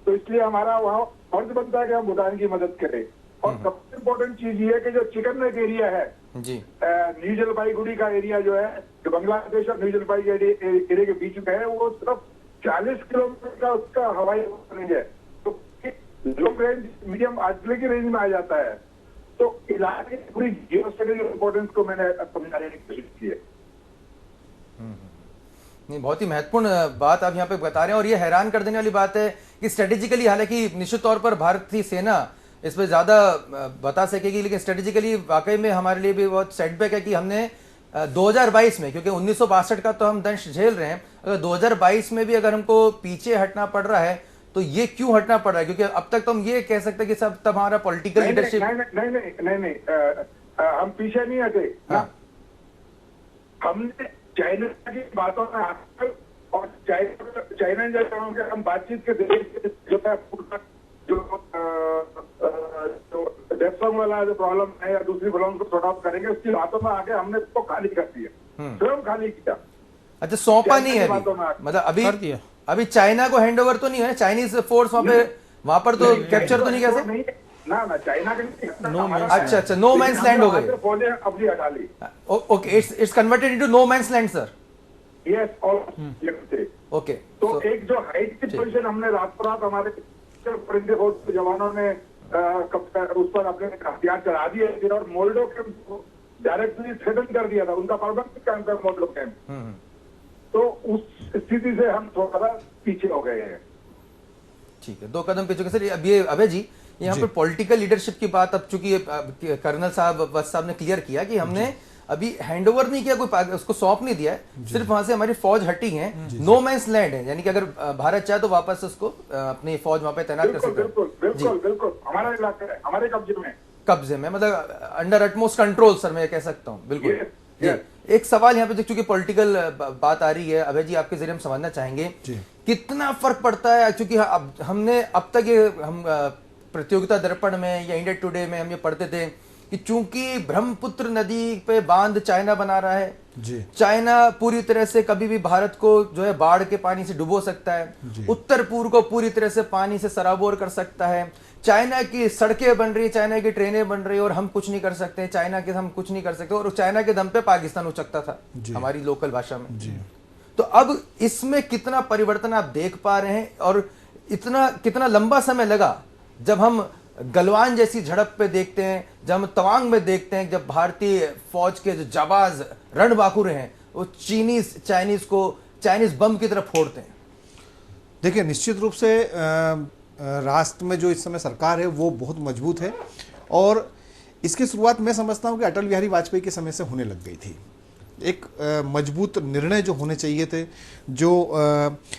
[SPEAKER 4] तो इसलिए हमारा वहाँ फर्ज बनता है कि हम भूटान की मदद करें। और सबसे इम्पोर्टेंट चीज ये है कि जो चिकन नेक एरिया है
[SPEAKER 2] जी,
[SPEAKER 4] न्यू जलपाईगुड़ी का एरिया जो है, जो बांग्लादेश और न्यू जलपाईगुड़ी एरिया के बीच में है, वो सिर्फ 40 किलोमीटर का उसका हवाई रेंज है। तो लॉन्ग रेंज मीडियम आर्टिलरी की रेंज में आ जाता है। तो इलाके की पूरी जियो स्ट्रेटेजिक इंपॉर्टेंस को मैंने समझाने की कोशिश की है।
[SPEAKER 2] नहीं, बहुत ही महत्वपूर्ण बात आप यहाँ पे बता रहे हैं और ये हैरान कर देने वाली बात है कि स्ट्रेटेजिकली, हालांकि निश्चित तौर पर भारतीय सेना इस पर ज्यादा बता सकेगी, लेकिन स्ट्रेटेजिकली वाकई में हमारे लिए भी बहुत सेटबैक है कि हमने 2022 में, क्योंकि 1962 का तो हम दंश झेल रहे हैं, अगर 2022 में भी अगर हमको पीछे हटना पड़ रहा है तो ये क्यों हटना पड़ रहा है? क्योंकि अब तक तो हम ये कह सकते हैं कि सब तब हमारा पॉलिटिकल लीडरशिप।
[SPEAKER 4] नहीं, हम पीछे नहीं हटे। हमने चाइना की बातों में आकर और चाइना जैसे हम बातचीत के जो है जो डेप्सम वाला जो प्रॉब्लम है या दूसरी प्रॉब्लम को सॉर्ट आउट करेंगे, उसकी बातों में आके हमने उसको खाली कर दिया, स्वयं खाली किया।
[SPEAKER 2] अच्छा, सौंपा नहीं है अभी, मतलब अभी चाइना को हैंड ओवर तो नहीं है, चाइनीज फोर्स वहां पर तो कैप्चर तो नहीं कर सकते
[SPEAKER 4] ना चाइना के।
[SPEAKER 2] अच्छा, नो मैंस लैंड हो गए,
[SPEAKER 4] फौजें अपनी हटा ली।
[SPEAKER 2] Okay, it's converted into no man's land sir.
[SPEAKER 4] Yes, और
[SPEAKER 2] ओके,
[SPEAKER 4] तो एक जो हाइट की पोजीशन हमने रातों रात हमारे परिंदे फोर्स के जवानों ने उस पर अपने हथियार चढ़ा दिए थे और मोल्डो कैंप डायरेक्टली थ्रेटन कर दिया था, उनका परमानेंट कैंप है मोल्डो कैंप। तो उस स्थिति से हम थोड़ा पीछे हो गए हैं।
[SPEAKER 2] ठीक है, 2 कदम पीछे। सर अब ये अभय जी, यहाँ पर पॉलिटिकल लीडरशिप की बात, अब चूंकि कर्नल साहब वत्स साहब ने क्लियर किया कि हमने अभी हैंडओवर नहीं किया, कोई उसको सौंप नहीं दिया है, सिर्फ वहां से हमारी फौज हटी है, नो मैंस लैंड है, यानी कि अगर भारत चाहे तो वापस उसको अपनी फौज वहां पे तैनात कर सकता है।
[SPEAKER 4] बिल्कुल हमारा इलाका है, हमारे कब्जे में, मतलब अंडर अटमोस्ट कंट्रोल सर, मैं कह सकता हूँ। बिल्कुल जी। एक सवाल यहाँ पे चूंकि पॉलिटिकल बात आ रही है, अभय जी आपके जरिए हम समझना चाहेंगे कितना फर्क पड़ता है, क्योंकि हमने अब तक ये हम प्रतियोगिता दर्पण में या इंडिया टुडे में हम ये पढ़ते थे कि चूंकि ब्रह्मपुत्र नदी पे बांध चाइना बना रहा है जी, चाइना पूरी तरह से कभी भी भारत को जो है बाढ़ के पानी से डुबो सकता है, उत्तर पूर्व को पूरी तरह से पानी से सराबोर कर सकता है, चाइना की सड़कें बन रही, चाइना की ट्रेनें बन रही और हम कुछ नहीं कर सकते, चाइना के हम कुछ नहीं कर सकते, और चाइना के दम पे पाकिस्तान उचकता था हमारी लोकल भाषा में जी। तो अब इसमें कितना परिवर्तन आप देख पा रहे हैं और कितना लंबा समय लगा जब हम गलवान जैसी झड़प पे देखते हैं, जब हम तवांग में देखते हैं, जब भारतीय फौज के जो जाबाज रणबांकुर हैं वो चाइनीज बम की तरफ फोड़ते हैं।
[SPEAKER 5] देखिए, निश्चित रूप से राष्ट्र में जो इस समय सरकार है वो बहुत मजबूत है और इसकी शुरुआत मैं समझता हूँ कि अटल बिहारी वाजपेयी के समय से होने लग गई थी। एक मजबूत निर्णय जो होने चाहिए थे, जो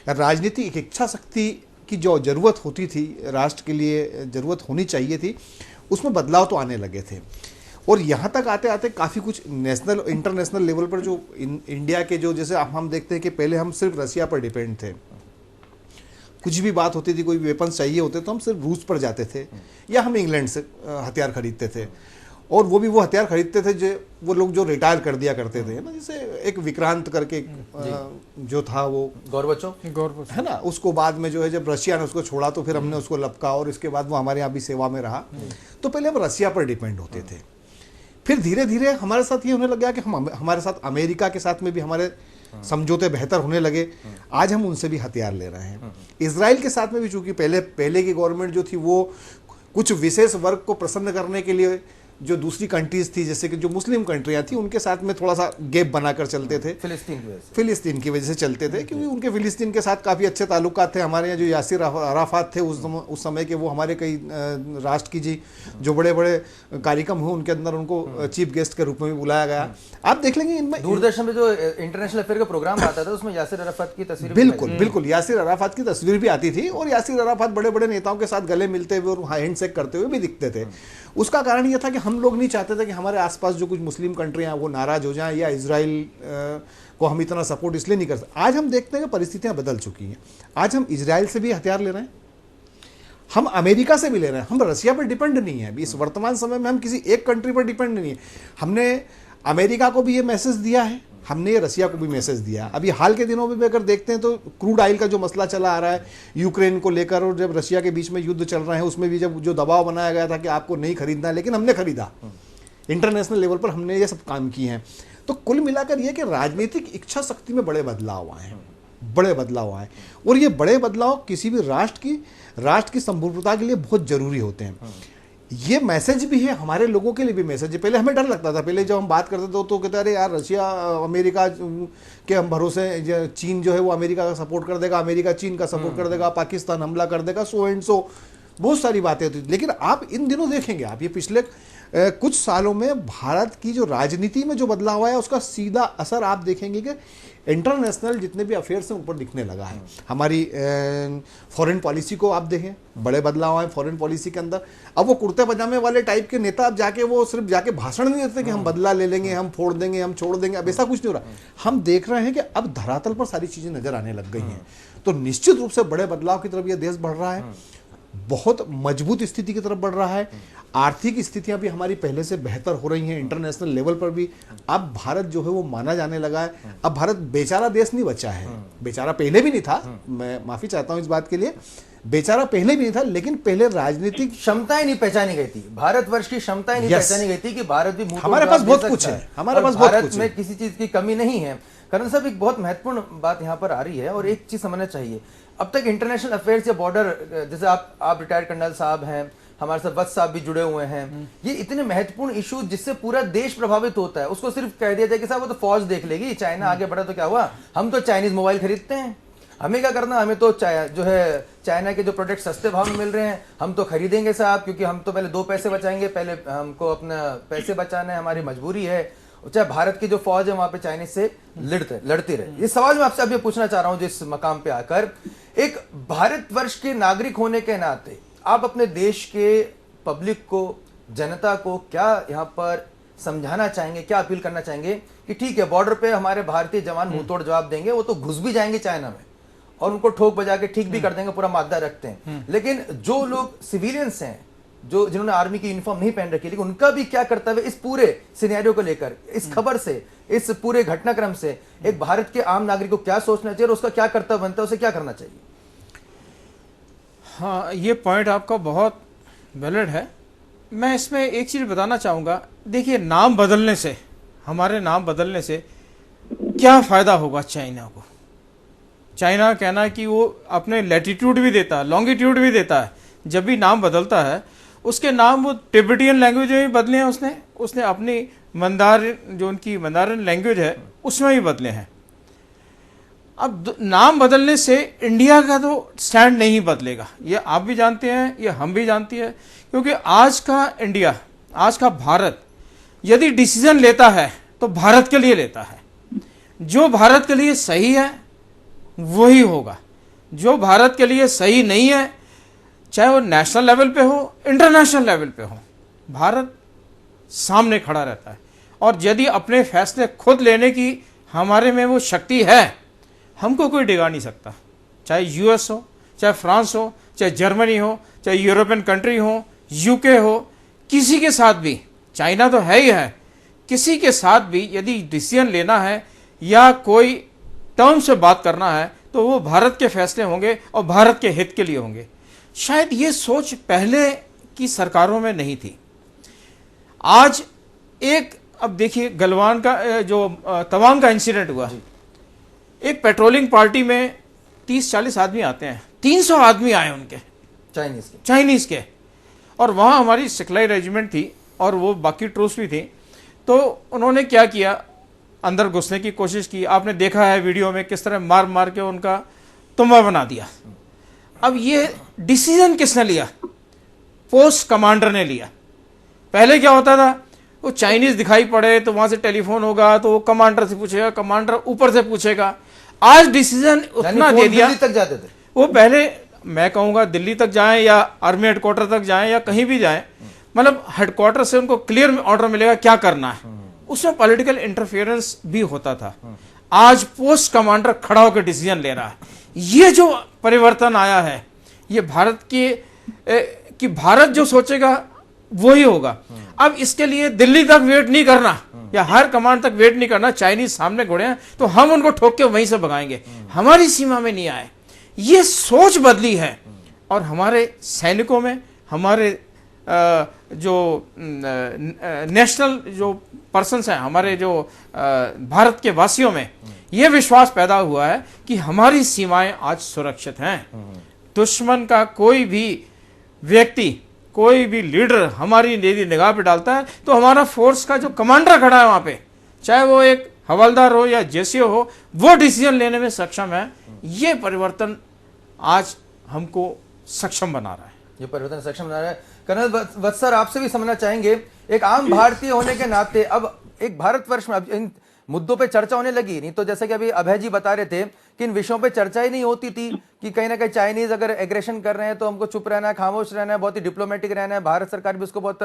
[SPEAKER 5] राजनीतिक इच्छा शक्ति की जो जरूरत होती थी, राष्ट्र के लिए जरूरत होनी चाहिए थी, उसमें बदलाव तो आने लगे थे। और यहाँ तक आते आते काफ़ी कुछ नेशनल इंटरनेशनल लेवल पर जो इंडिया के जो, जैसे हम देखते हैं कि पहले हम सिर्फ रसिया पर डिपेंड थे, कुछ भी बात होती थी, कोई वेपन्स चाहिए होते तो हम सिर्फ रूस पर जाते थे या हम इंग्लैंड से हथियार खरीदते थे। और वो भी वो हथियार खरीदते थे जो वो लोग जो रिटायर कर दिया करते थे ना, जैसे एक विक्रांत करके जो था वो
[SPEAKER 2] गौरव
[SPEAKER 5] है ना, उसको बाद में जो है जब रशिया ने उसको छोड़ा तो फिर हमने उसको लपका और इसके बाद वो हमारे यहाँ भी सेवा में रहा। तो पहले हम रसिया पर डिपेंड होते थे, फिर धीरे धीरे हमारे साथ ये होने लग गया कि हम हमारे साथ अमेरिका के साथ में भी हमारे समझौते बेहतर होने लगे। आज हम उनसे भी हथियार ले रहे हैं। इजराइल के साथ में भी, चूंकि पहले की गवर्नमेंट जो थी वो कुछ विशेष वर्ग को प्रसन्न करने के लिए जो दूसरी कंट्रीज थी, जैसे कि जो मुस्लिम कंट्रियां थी, उनके साथ में थोड़ा सा गैप बनाकर चलते थे। फिलिस्तीन की वजह से चलते थे, क्योंकि उनके फिलिस्तीन के साथ काफ़ी अच्छे ताल्लुकात थे। हमारे यहाँ जो यासिर अराफात थे उस समय के, वो हमारे कई राष्ट्र की जो बड़े बड़े कार्यक्रम हुए उनके अंदर उनको चीफ गेस्ट के रूप में भी बुलाया गया। आप देख लेंगे इनमें
[SPEAKER 2] दूरदर्शन में जो इंटरनेशनल अफेयर का प्रोग्राम आता था उसमें यासिर अराफात की तस्वीर,
[SPEAKER 5] बिल्कुल यासिर अराफात की तस्वीर भी आती थी और यासिर अराफात बड़े बड़े नेताओं के साथ गले मिलते हुए और हैंड शेक करते हुए भी दिखते थे। उसका कारण यह था कि हम लोग नहीं चाहते थे कि हमारे आसपास जो कुछ मुस्लिम कंट्रियां वो नाराज हो जाएं या इजराइल को हम इतना सपोर्ट इसलिए नहीं कर सकते। आज हम देखते हैं कि परिस्थितियां बदल चुकी हैं। आज हम इजराइल से भी हथियार ले रहे हैं, हम अमेरिका से भी ले रहे हैं, हम रसिया पर डिपेंड नहीं है। अभी इस वर्तमान समय में हम किसी एक कंट्री पर डिपेंड नहीं है। हमने अमेरिका को भी ये मैसेज दिया है, हमने रसिया को भी मैसेज दिया। अभी हाल के दिनों में भी अगर देखते हैं तो क्रूड ऑयल का जो मसला चला आ रहा है यूक्रेन को लेकर, और जब रशिया के बीच में युद्ध चल रहे हैं उसमें भी जब जो दबाव बनाया गया था कि आपको नहीं खरीदना है, लेकिन हमने खरीदा। इंटरनेशनल लेवल पर हमने ये सब काम किए हैं। तो कुल मिलाकर ये कि राजनीतिक इच्छा शक्ति में बड़े बदलाव आए हैं, बड़े बदलाव आए, और ये बड़े बदलाव किसी भी राष्ट्र की संप्रभुता के लिए बहुत जरूरी होते हैं। ये मैसेज भी है, हमारे लोगों के लिए भी मैसेज है। पहले हमें डर लगता था, पहले जब हम बात करते थे तो कहते अरे यार रशिया अमेरिका के हम भरोसे, चीन जो है वो अमेरिका का सपोर्ट कर देगा, अमेरिका चीन का सपोर्ट कर देगा, पाकिस्तान हमला कर देगा, सो एंड सो, बहुत सारी बातें होती थी। लेकिन आप इन दिनों देखेंगे, आप ये पिछले कुछ सालों में भारत की जो राजनीति में जो बदलाव आया उसका सीधा असर आप देखेंगे कि इंटरनेशनल जितने भी अफेयर्स हैं ऊपर दिखने लगा है। हमारी फॉरेन पॉलिसी को आप देखें, बड़े बदलाव आए फॉरेन पॉलिसी के अंदर। अब वो कुर्ते पजामे वाले टाइप के नेता अब जाके वो सिर्फ जाके भाषण नहीं देते कि हम बदला ले लेंगे, हम फोड़ देंगे, हम छोड़ देंगे। अब ऐसा कुछ नहीं हो रहा। हम देख रहे हैं कि अब धरातल पर सारी चीजें नजर आने लग गई हैं। तो निश्चित रूप से बड़े बदलाव की तरफ यह देश बढ़ रहा है, बहुत मजबूत स्थिति की तरफ बढ़ रहा है। आर्थिक स्थितियां भी हमारी पहले से बेहतर हो रही हैं, इंटरनेशनल लेवल पर भी। अब भारत जो है वो माना जाने लगा है। अब भारत बेचारा देश नहीं बचा है, बेचारा पहले भी नहीं था, मैं माफी चाहता हूं इस बात के लिए, बेचारा पहले भी नहीं था, लेकिन पहले राजनीतिक
[SPEAKER 2] क्षमताएं नहीं पहचानी गई थी, भारतवर्ष की क्षमताएं नहीं पहचानी गई थी कि भारत भी
[SPEAKER 5] हमारे पास बहुत कुछ है, हमारे पास बहुत कुछ है,
[SPEAKER 2] में किसी चीज की कमी नहीं है। करण साहब, एक बहुत महत्वपूर्ण बात यहाँ पर आ रही है और एक चीज समझना चाहिए। अब तक इंटरनेशनल अफेयर्स या बॉर्डर, जैसे आप रिटायर्ड कर्नल साहब हैं, हमारे साथ वत्स साहब भी जुड़े हुए हैं, ये इतने महत्वपूर्ण इशू जिससे पूरा देश प्रभावित होता है, उसको सिर्फ कह दिया जाए कि साहब वो तो फौज देख लेगी, चाइना आगे बढ़ा तो क्या हुआ, हम तो चाइनीज मोबाइल खरीदते हैं, हमें क्या करना, हमें तो जो है चाइना के जो प्रोडक्ट सस्ते भाव में मिल रहे हैं हम तो खरीदेंगे साहब, क्योंकि हम तो पहले 2 पैसे बचाएंगे, पहले हमको अपना पैसे बचाना है, हमारी मजबूरी है। चाहे भारत की जो फौज है वहां पे चाइनीज से लड़ती रहे। ये सवाल मैं आपसे अभी पूछना चाह रहा हूं जिस मकाम पे आकर, एक भारतवर्ष के नागरिक होने के नाते आप अपने देश के पब्लिक को, जनता को क्या यहाँ पर समझाना चाहेंगे, क्या अपील करना चाहेंगे कि ठीक है बॉर्डर पे हमारे भारतीय जवान मुंहतोड़ जवाब देंगे, वो तो घुस भी जाएंगे चाइना में और उनको ठोक बजा के ठीक भी कर देंगे, पूरा मादा रखते हैं, लेकिन जो लोग सिविलियंस हैं, जो जिन्होंने आर्मी की यूनिफॉर्म नहीं पहन रखी, लेकिन उनका भी क्या कर्तव्य इस पूरे सिनेरियो को लेकर, इस खबर से, इस पूरे घटनाक्रम से एक भारत के आम नागरिक को क्या सोचना चाहिए और उसका क्या कर्तव्य बनता है, उसे क्या करना चाहिए?
[SPEAKER 3] हाँ, ये पॉइंट आपका बहुत वैलिड है। मैं इसमें एक चीज़ बताना चाहूँगा। देखिए, नाम बदलने से, हमारे नाम बदलने से क्या फ़ायदा होगा चाइना को? चाइना कहना कि वो अपने लैटिट्यूड भी देता है, लॉन्गिट्यूड भी देता है, जब भी नाम बदलता है उसके नाम वो टिबेटियन लैंग्वेज में भी बदले हैं, उसने अपनी मंदारिन, जो उनकी मंदारिन लैंग्वेज है उसमें भी बदले हैं। अब नाम बदलने से इंडिया का तो स्टैंड नहीं बदलेगा, ये आप भी जानते हैं, ये हम भी जानते हैं, क्योंकि आज का इंडिया, आज का भारत यदि डिसीजन लेता है तो भारत के लिए लेता है। जो भारत के लिए सही है वही होगा, जो भारत के लिए सही नहीं है, चाहे वो नेशनल लेवल पे हो, इंटरनेशनल लेवल पे हो, भारत सामने खड़ा रहता है। और यदि अपने फैसले खुद लेने की हमारे में वो शक्ति है, हमको कोई डिगा नहीं सकता। चाहे यूएस हो, चाहे फ्रांस हो, चाहे जर्मनी हो, चाहे यूरोपियन कंट्री हो, यूके हो, किसी के साथ भी चाइना तो है ही है, किसी के साथ भी यदि डिसीजन लेना है या कोई टर्म से बात करना है तो वो भारत के फैसले होंगे और भारत के हित के लिए होंगे। शायद ये सोच पहले की सरकारों में नहीं थी। आज एक, अब देखिए गलवान का जो तवांग का इंसिडेंट हुआ, एक पेट्रोलिंग पार्टी में 30-40 आदमी आते हैं, 300 आदमी आए उनके चाइनीज के, और वहाँ हमारी सिखलाई रेजिमेंट थी और वो बाकी ट्रूप्स भी थी। तो उन्होंने क्या किया, अंदर घुसने की कोशिश की। आपने देखा है वीडियो में किस तरह मार मार के उनका तुम्बा बना दिया। अब ये डिसीजन किसने लिया? पोस्ट कमांडर ने लिया। पहले क्या होता था, वो चाइनीज दिखाई पड़े तो वहां से टेलीफोन होगा तो वो कमांडर से पूछेगा, कमांडर ऊपर से पूछेगा। आज डिसीजन उतना दे दिया।
[SPEAKER 2] दिल्ली तक जाते थे
[SPEAKER 3] वो पहले, मैं कहूंगा दिल्ली तक जाएं या आर्मी हेडक्वार्टर तक जाएं या कहीं भी जाएं, मतलब हेडक्वार्टर से उनको क्लियर ऑर्डर मिलेगा क्या करना है। उसमें पॉलिटिकल इंटरफेरेंस भी होता था। आज पोस्ट कमांडर खड़ा होकर डिसीजन ले रहा है। ये जो परिवर्तन आया है, ये भारत कि भारत जो सोचेगा वो ही होगा। अब इसके लिए दिल्ली तक वेट नहीं करना या हायर कमांड तक वेट नहीं करना। चाइनीज सामने घोड़े हैं तो हम उनको ठोक के वहीं से भगाएंगे, हमारी सीमा में नहीं आए। ये सोच बदली है और हमारे सैनिकों में, हमारे जो नेशनल जो पर्सन्स हैं, हमारे जो भारत के वासियों में यह विश्वास पैदा हुआ है कि हमारी सीमाएं आज सुरक्षित हैं। दुश्मन का कोई भी व्यक्ति, कोई भी लीडर हमारी यदि निगाह पे डालता है तो हमारा फोर्स का जो कमांडर खड़ा है वहां पे, चाहे वो एक हवलदार हो या जेसीओ हो, वो डिसीजन लेने में सक्षम है। ये परिवर्तन आज हमको सक्षम बना रहा है।
[SPEAKER 2] ये परिवर्तन सक्षम बना रहा है। कर्नल वत्स सर, आपसे भी समझना चाहेंगे, एक आम भारतीय होने के नाते अब एक भारतवर्ष में अब इन मुद्दों पे चर्चा होने लगी। नहीं तो जैसे कि अभी अभय जी बता रहे थे कि इन विषयों पे चर्चा ही नहीं होती थी कि कहीं ना कहीं चाइनीज अगर एग्रेशन कर रहे हैं तो हमको चुप रहना है, खामोश रहना है, बहुत ही डिप्लोमेटिक रहना है। भारत सरकार भी उसको बहुत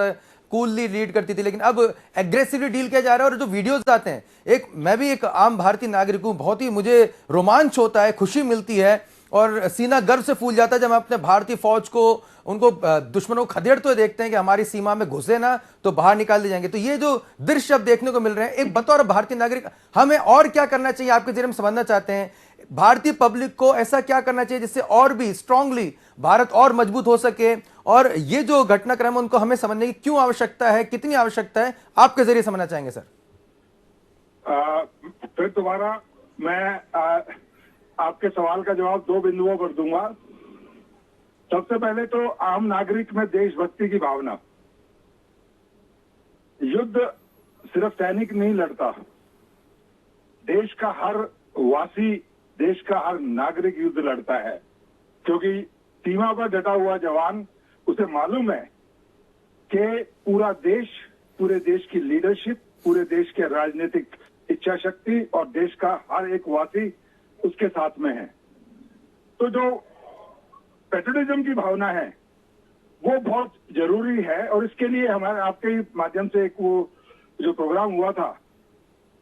[SPEAKER 2] कूलली लीड करती थी, लेकिन अब एग्रेसिवली डील किया जा रहा है। और जो वीडियोस आते हैं, एक मैं भी एक आम भारतीय नागरिक हूं, बहुत ही मुझे रोमांच होता है, खुशी मिलती है और सीना गर्व से फूल जाता है जब हम अपने भारतीय फौज को, उनको दुश्मनों को खदेड़ते हुए देखते हैं कि हमारी सीमा में घुसे ना तो बाहर निकाल दिए जाएंगे। तो ये जो दृश्य अब देखने को मिल रहे हैं, एक बतौर भारतीय नागरिक हमें और क्या करना चाहिए, आपके जरिए हम समझना चाहते हैं भारतीय पब्लिक को ऐसा क्या करना चाहिए जिससे और भी स्ट्रांगली भारत और मजबूत हो सके, और ये जो घटनाक्रम है उनको हमें समझने की क्यों आवश्यकता है, कितनी आवश्यकता है, आपके जरिए समझना चाहेंगे सर।
[SPEAKER 4] फिर दोबारा मैं आपके सवाल का जवाब 2 बिंदुओं पर दूंगा। सबसे पहले तो आम नागरिक में देशभक्ति की भावना। युद्ध सिर्फ सैनिक नहीं लड़ता, देश का हर वासी, देश का हर नागरिक युद्ध लड़ता है, क्योंकि सीमा पर डटा हुआ जवान, उसे मालूम है कि पूरा देश, पूरे देश की लीडरशिप, पूरे देश के राजनीतिक इच्छा शक्ति और देश का हर एक वासी उसके साथ में है। तो जो पेट्रियटिज्म की भावना है वो बहुत जरूरी है। और इसके लिए हमारे आपके माध्यम से एक वो जो प्रोग्राम हुआ था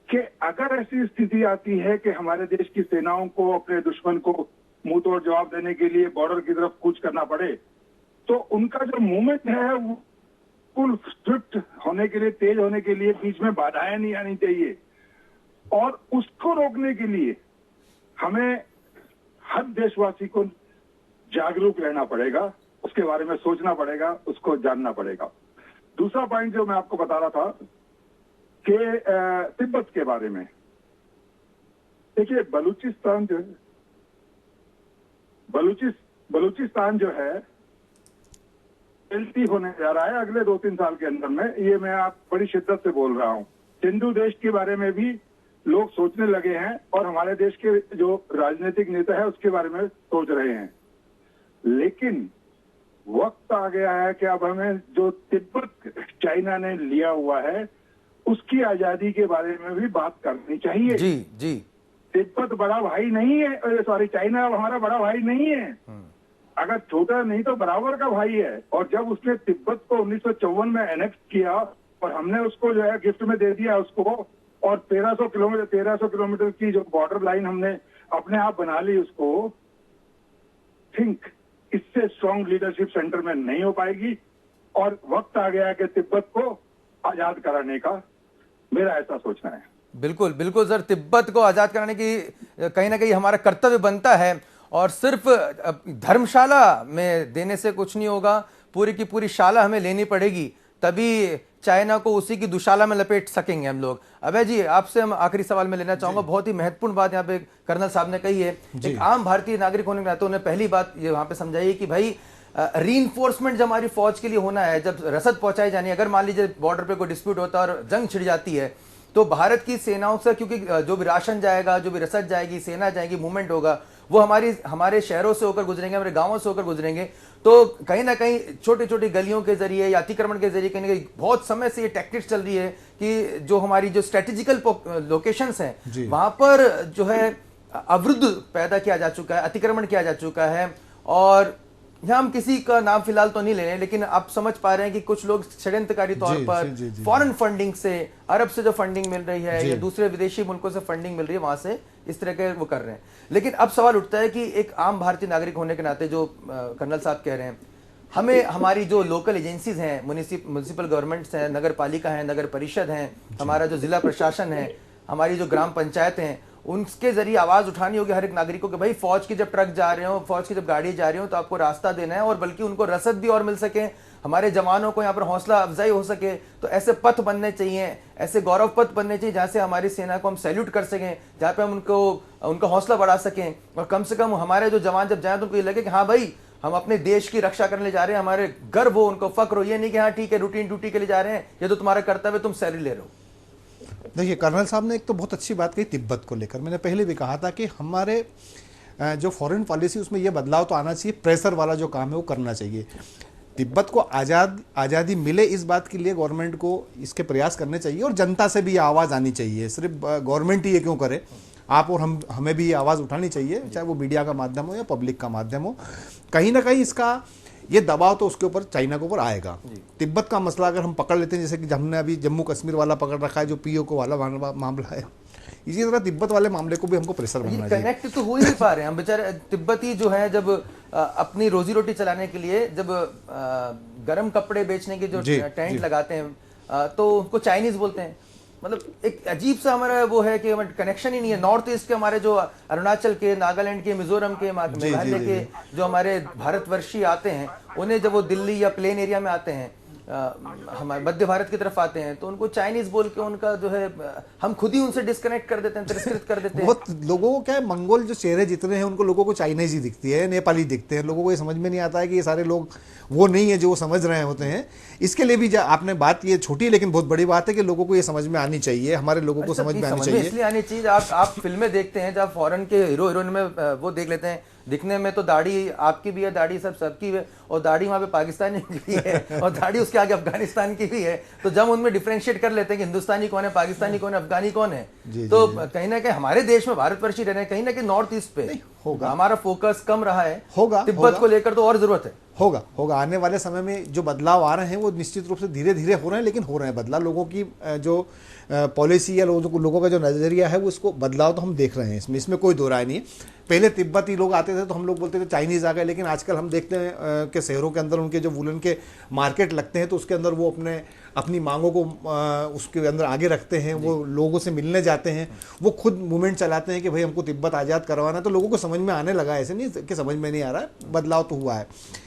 [SPEAKER 4] कि अगर ऐसी स्थिति आती है कि हमारे देश की सेनाओं को अपने दुश्मन को मुंह तोड़ जवाब देने के लिए बॉर्डर की तरफ कूच करना पड़े, तो उनका जो मूवमेंट है वो फुल स्विफ्ट होने के लिए, तेज होने के लिए बीच में बाधाएं नहीं आनी चाहिए। और उसको रोकने के लिए हमें हर देशवासी को जागरूक रहना पड़ेगा, उसके बारे में सोचना पड़ेगा, उसको जानना पड़ेगा। दूसरा पॉइंट जो मैं आपको बता रहा था कि तिब्बत के बारे में, देखिए बलूचिस्तान जो है एलटी होने जा रहा है अगले 2-3 साल के अंदर में। ये मैं आप बड़ी शिद्दत से बोल रहा हूं। सिंधु देश के बारे में भी लोग सोचने लगे हैं और हमारे देश के जो राजनीतिक नेता है उसके बारे में सोच रहे हैं। लेकिन वक्त आ गया है कि अब हमें जो तिब्बत चाइना ने लिया हुआ है उसकी आजादी के बारे में भी बात करनी चाहिए।
[SPEAKER 2] जी जी,
[SPEAKER 4] तिब्बत बड़ा भाई नहीं है, सॉरी चाइना हमारा बड़ा भाई नहीं है, अगर छोटा नहीं तो बराबर का भाई है। और जब उसने तिब्बत को 1954 में एनेक्स किया और हमने उसको जो है गिफ्ट में दे दिया उसको, और 1300 किलोमीटर की जो बॉर्डर लाइन हमने अपने आप बना ली उसको, थिंक इससे स्ट्रॉन्ग लीडरशिप सेंटर में नहीं हो पाएगी। और वक्त आ गया कि तिब्बत को आजाद कराने का, मेरा ऐसा सोचना है।
[SPEAKER 2] बिल्कुल बिल्कुल सर, तिब्बत को आजाद कराने की कहीं ना कहीं हमारा कर्तव्य बनता है, और सिर्फ धर्मशाला में देने से कुछ नहीं होगा, पूरी की पूरी शाला हमें लेनी पड़ेगी, तभी चाइना को उसी की दुशाला में लपेट सकेंगे हम लोग। अभय जी, आपसे हम आखिरी सवाल में लेना चाहूंगा, बहुत ही महत्वपूर्ण बात यहाँ पे कर्नल साहब ने कही है। एक आम भारतीय नागरिक होने के नाते उन्हें पहली बात ये वहां पे समझाइए कि भाई रीइंफोर्समेंट जब हमारी फौज के लिए होना है, जब रसद पहुंचाई जानी है, अगर मान लीजिए बॉर्डर पे कोई डिस्प्यूट होता है और जंग छिड़ जाती है, तो भारत की सेनाओं से, क्योंकि जो भी राशन जाएगा, जो भी रसद जाएगी, सेना जाएगी, मूवमेंट होगा, वो हमारे शहरों से होकर गुजरेंगे, हमारे गांवों से होकर गुजरेंगे, तो कहीं ना कहीं छोटी छोटी गलियों के जरिए या अतिक्रमण के जरिए कहीं ना कहीं बहुत समय से ये टैक्टिक्स चल रही है कि जो हमारी जो स्ट्रेटेजिकल लोकेशंस हैं वहां पर जो है अवरुद्ध पैदा किया जा चुका है, अतिक्रमण किया जा चुका है। और यहाँ हम किसी का नाम फिलहाल तो नहीं ले रहे हैं, लेकिन आप समझ पा रहे हैं कि कुछ लोग षड्यंत्रकारी तौर पर फॉरेन फंडिंग से, अरब से जो फंडिंग मिल रही है या दूसरे विदेशी मुल्कों से फंडिंग मिल रही है, वहां से इस तरह के वो कर रहे हैं। लेकिन अब सवाल उठता है कि एक आम भारतीय नागरिक होने के नाते जो कर्नल साहब कह रहे हैं, हमें हमारी जो लोकल एजेंसीज हैं, म्युनिसिपल गवर्नमेंट्स हैं, नगर पालिका है, नगर परिषद हैं, हमारा जो जिला प्रशासन है, हमारी जो ग्राम पंचायत हैं, उनके जरिए आवाज उठानी होगी हर एक नागरिक को, भाई फौज की जब ट्रक जा रहे हो, फौज की जब गाड़ी जा रही हो, तो आपको रास्ता देना है, और बल्कि उनको रसद भी और मिल सके, हमारे जवानों को यहाँ पर हौसला अफजाई हो सके, तो ऐसे पथ बनने चाहिए, ऐसे गौरव पथ बनने चाहिए जहाँ से हमारी सेना को हम सैल्यूट कर सकें, जहाँ पे हम उनका हौसला बढ़ा सकें, और कम से कम हमारे जो जवान जब जाए तो उनको ये लगे कि हाँ भाई हम अपने देश की रक्षा करने जा रहे हैं, हमारे गर्व हो, उनको फक्र हो, ये नहीं कि हाँ ठीक है रूटीन ड्यूटी के लिए जा रहे हैं, ये तो तुम्हारा कर्तव्य, तुम सैलरी ले रहे हो।
[SPEAKER 5] देखिए, कर्नल साहब ने एक तो बहुत अच्छी बात कही तिब्बत को लेकर। मैंने पहले भी कहा था कि हमारे जो फॉरेन पॉलिसी उसमें ये बदलाव तो आना चाहिए, प्रेशर वाला जो काम है वो करना चाहिए। तिब्बत को आज़ादी मिले, इस बात के लिए गवर्नमेंट को इसके प्रयास करने चाहिए, और जनता से भी आवाज़ आनी चाहिए। सिर्फ गवर्नमेंट ही ये क्यों करे, आप और हमें भी आवाज़ उठानी चाहिए, चाहे वो मीडिया का माध्यम हो या पब्लिक का माध्यम हो। कहीं ना कहीं इसका ये दबाव तो उसके ऊपर, चाइना के ऊपर आएगा। तिब्बत का मसला अगर हम पकड़ लेते हैं, जैसे कि हमने अभी जम्मू कश्मीर वाला पकड़ रखा है, जो POK वाला मामला है, इसी तरह तिब्बत वाले मामले को भी हमको प्रेशर बनना चाहिए।
[SPEAKER 2] कनेक्ट तो हो ही नहीं पा रहे हैं हम बेचारे तिब्बती जो है, जब अपनी रोजी रोटी चलाने के लिए जब गर्म कपड़े बेचने के जो टेंट लगाते हैं, तो उनको चाइनीज बोलते हैं। मतलब एक अजीब सा हमारा वो है कि कनेक्शन ही नहीं है। नॉर्थ ईस्ट के हमारे जो अरुणाचल के, नागालैंड के, मिजोरम के, मेघालय के जो हमारे भारतवर्षी आते हैं, उन्हें जब वो दिल्ली या प्लेन एरिया में आते हैं, हमारे मध्य भारत की तरफ आते हैं, तो उनको चाइनीज बोल के उनका जो है हम खुद ही उनसे डिस्कनेक्ट कर देते हैं, तिरस्कृत कर देते हैं।
[SPEAKER 5] बहुत लोगों को क्या है, मंगोल जो चेहरे जितने हैं उनको लोगों को चाइनीज ही दिखती है, नेपाली दिखते हैं। लोगों को ये समझ में नहीं आता है कि ये सारे लोग वो नहीं है जो वो समझ रहे होते हैं। इसके लिए भी आपने बात, ये छोटी लेकिन बहुत बड़ी बात है कि लोगों को ये समझ में आनी चाहिए, हमारे लोगों को समझ में आनी चाहिए।
[SPEAKER 2] इसलिए आनी चाहिए, आप फिल्में देखते हैं जब फॉरेन के हीरो हीरोइन में वो देख लेते हैं, दिखने में तो दाढ़ी आपकी भी है, दाढ़ी सबकी है, और दाढ़ी वहाँ पे पाकिस्तानी की भी है, और दाढ़ी उसके आगे अफगानिस्तान की भी है। तो जब उनमें डिफरेंशिएट कर लेते हैं कि हिंदुस्तानी कौन है, पाकिस्तानी कौन है, अफगानी कौन है, तो कहीं ना कहीं हमारे देश में भारतवर्षी रह रहे हैं, कहीं ना कहीं नॉर्थ ईस्ट पे होगा हमारा फोकस कम रहा है। तिब्बत को लेकर तो और जरूरत है।
[SPEAKER 5] होगा आने वाले समय में जो बदलाव आ रहे हैं वो निश्चित रूप से धीरे धीरे हो रहे हैं, लेकिन हो रहे हैं बदलाव। लोगों की जो पॉलिसी या लोगों का जो नजरिया है वो, इसको बदलाव तो हम देख रहे हैं, इसमें कोई दो राय नहीं है। पहले तिब्बती लोग आते थे तो हम लोग बोलते थे चाइनीज आ गए, लेकिन आजकल हम देखते हैं कि शहरों के अंदर उनके जो वुलन के मार्केट लगते हैं, तो उसके अंदर वो अपनी मांगों को उसके अंदर आगे रखते हैं, वो लोगों से मिलने जाते हैं, वो खुद मूवमेंट चलाते हैं कि भाई हमको तिब्बत आज़ाद करवाना। तो लोगों को समझ में आने लगा, ऐसे नहीं कि समझ में नहीं आ रहा है, बदलाव तो हुआ है।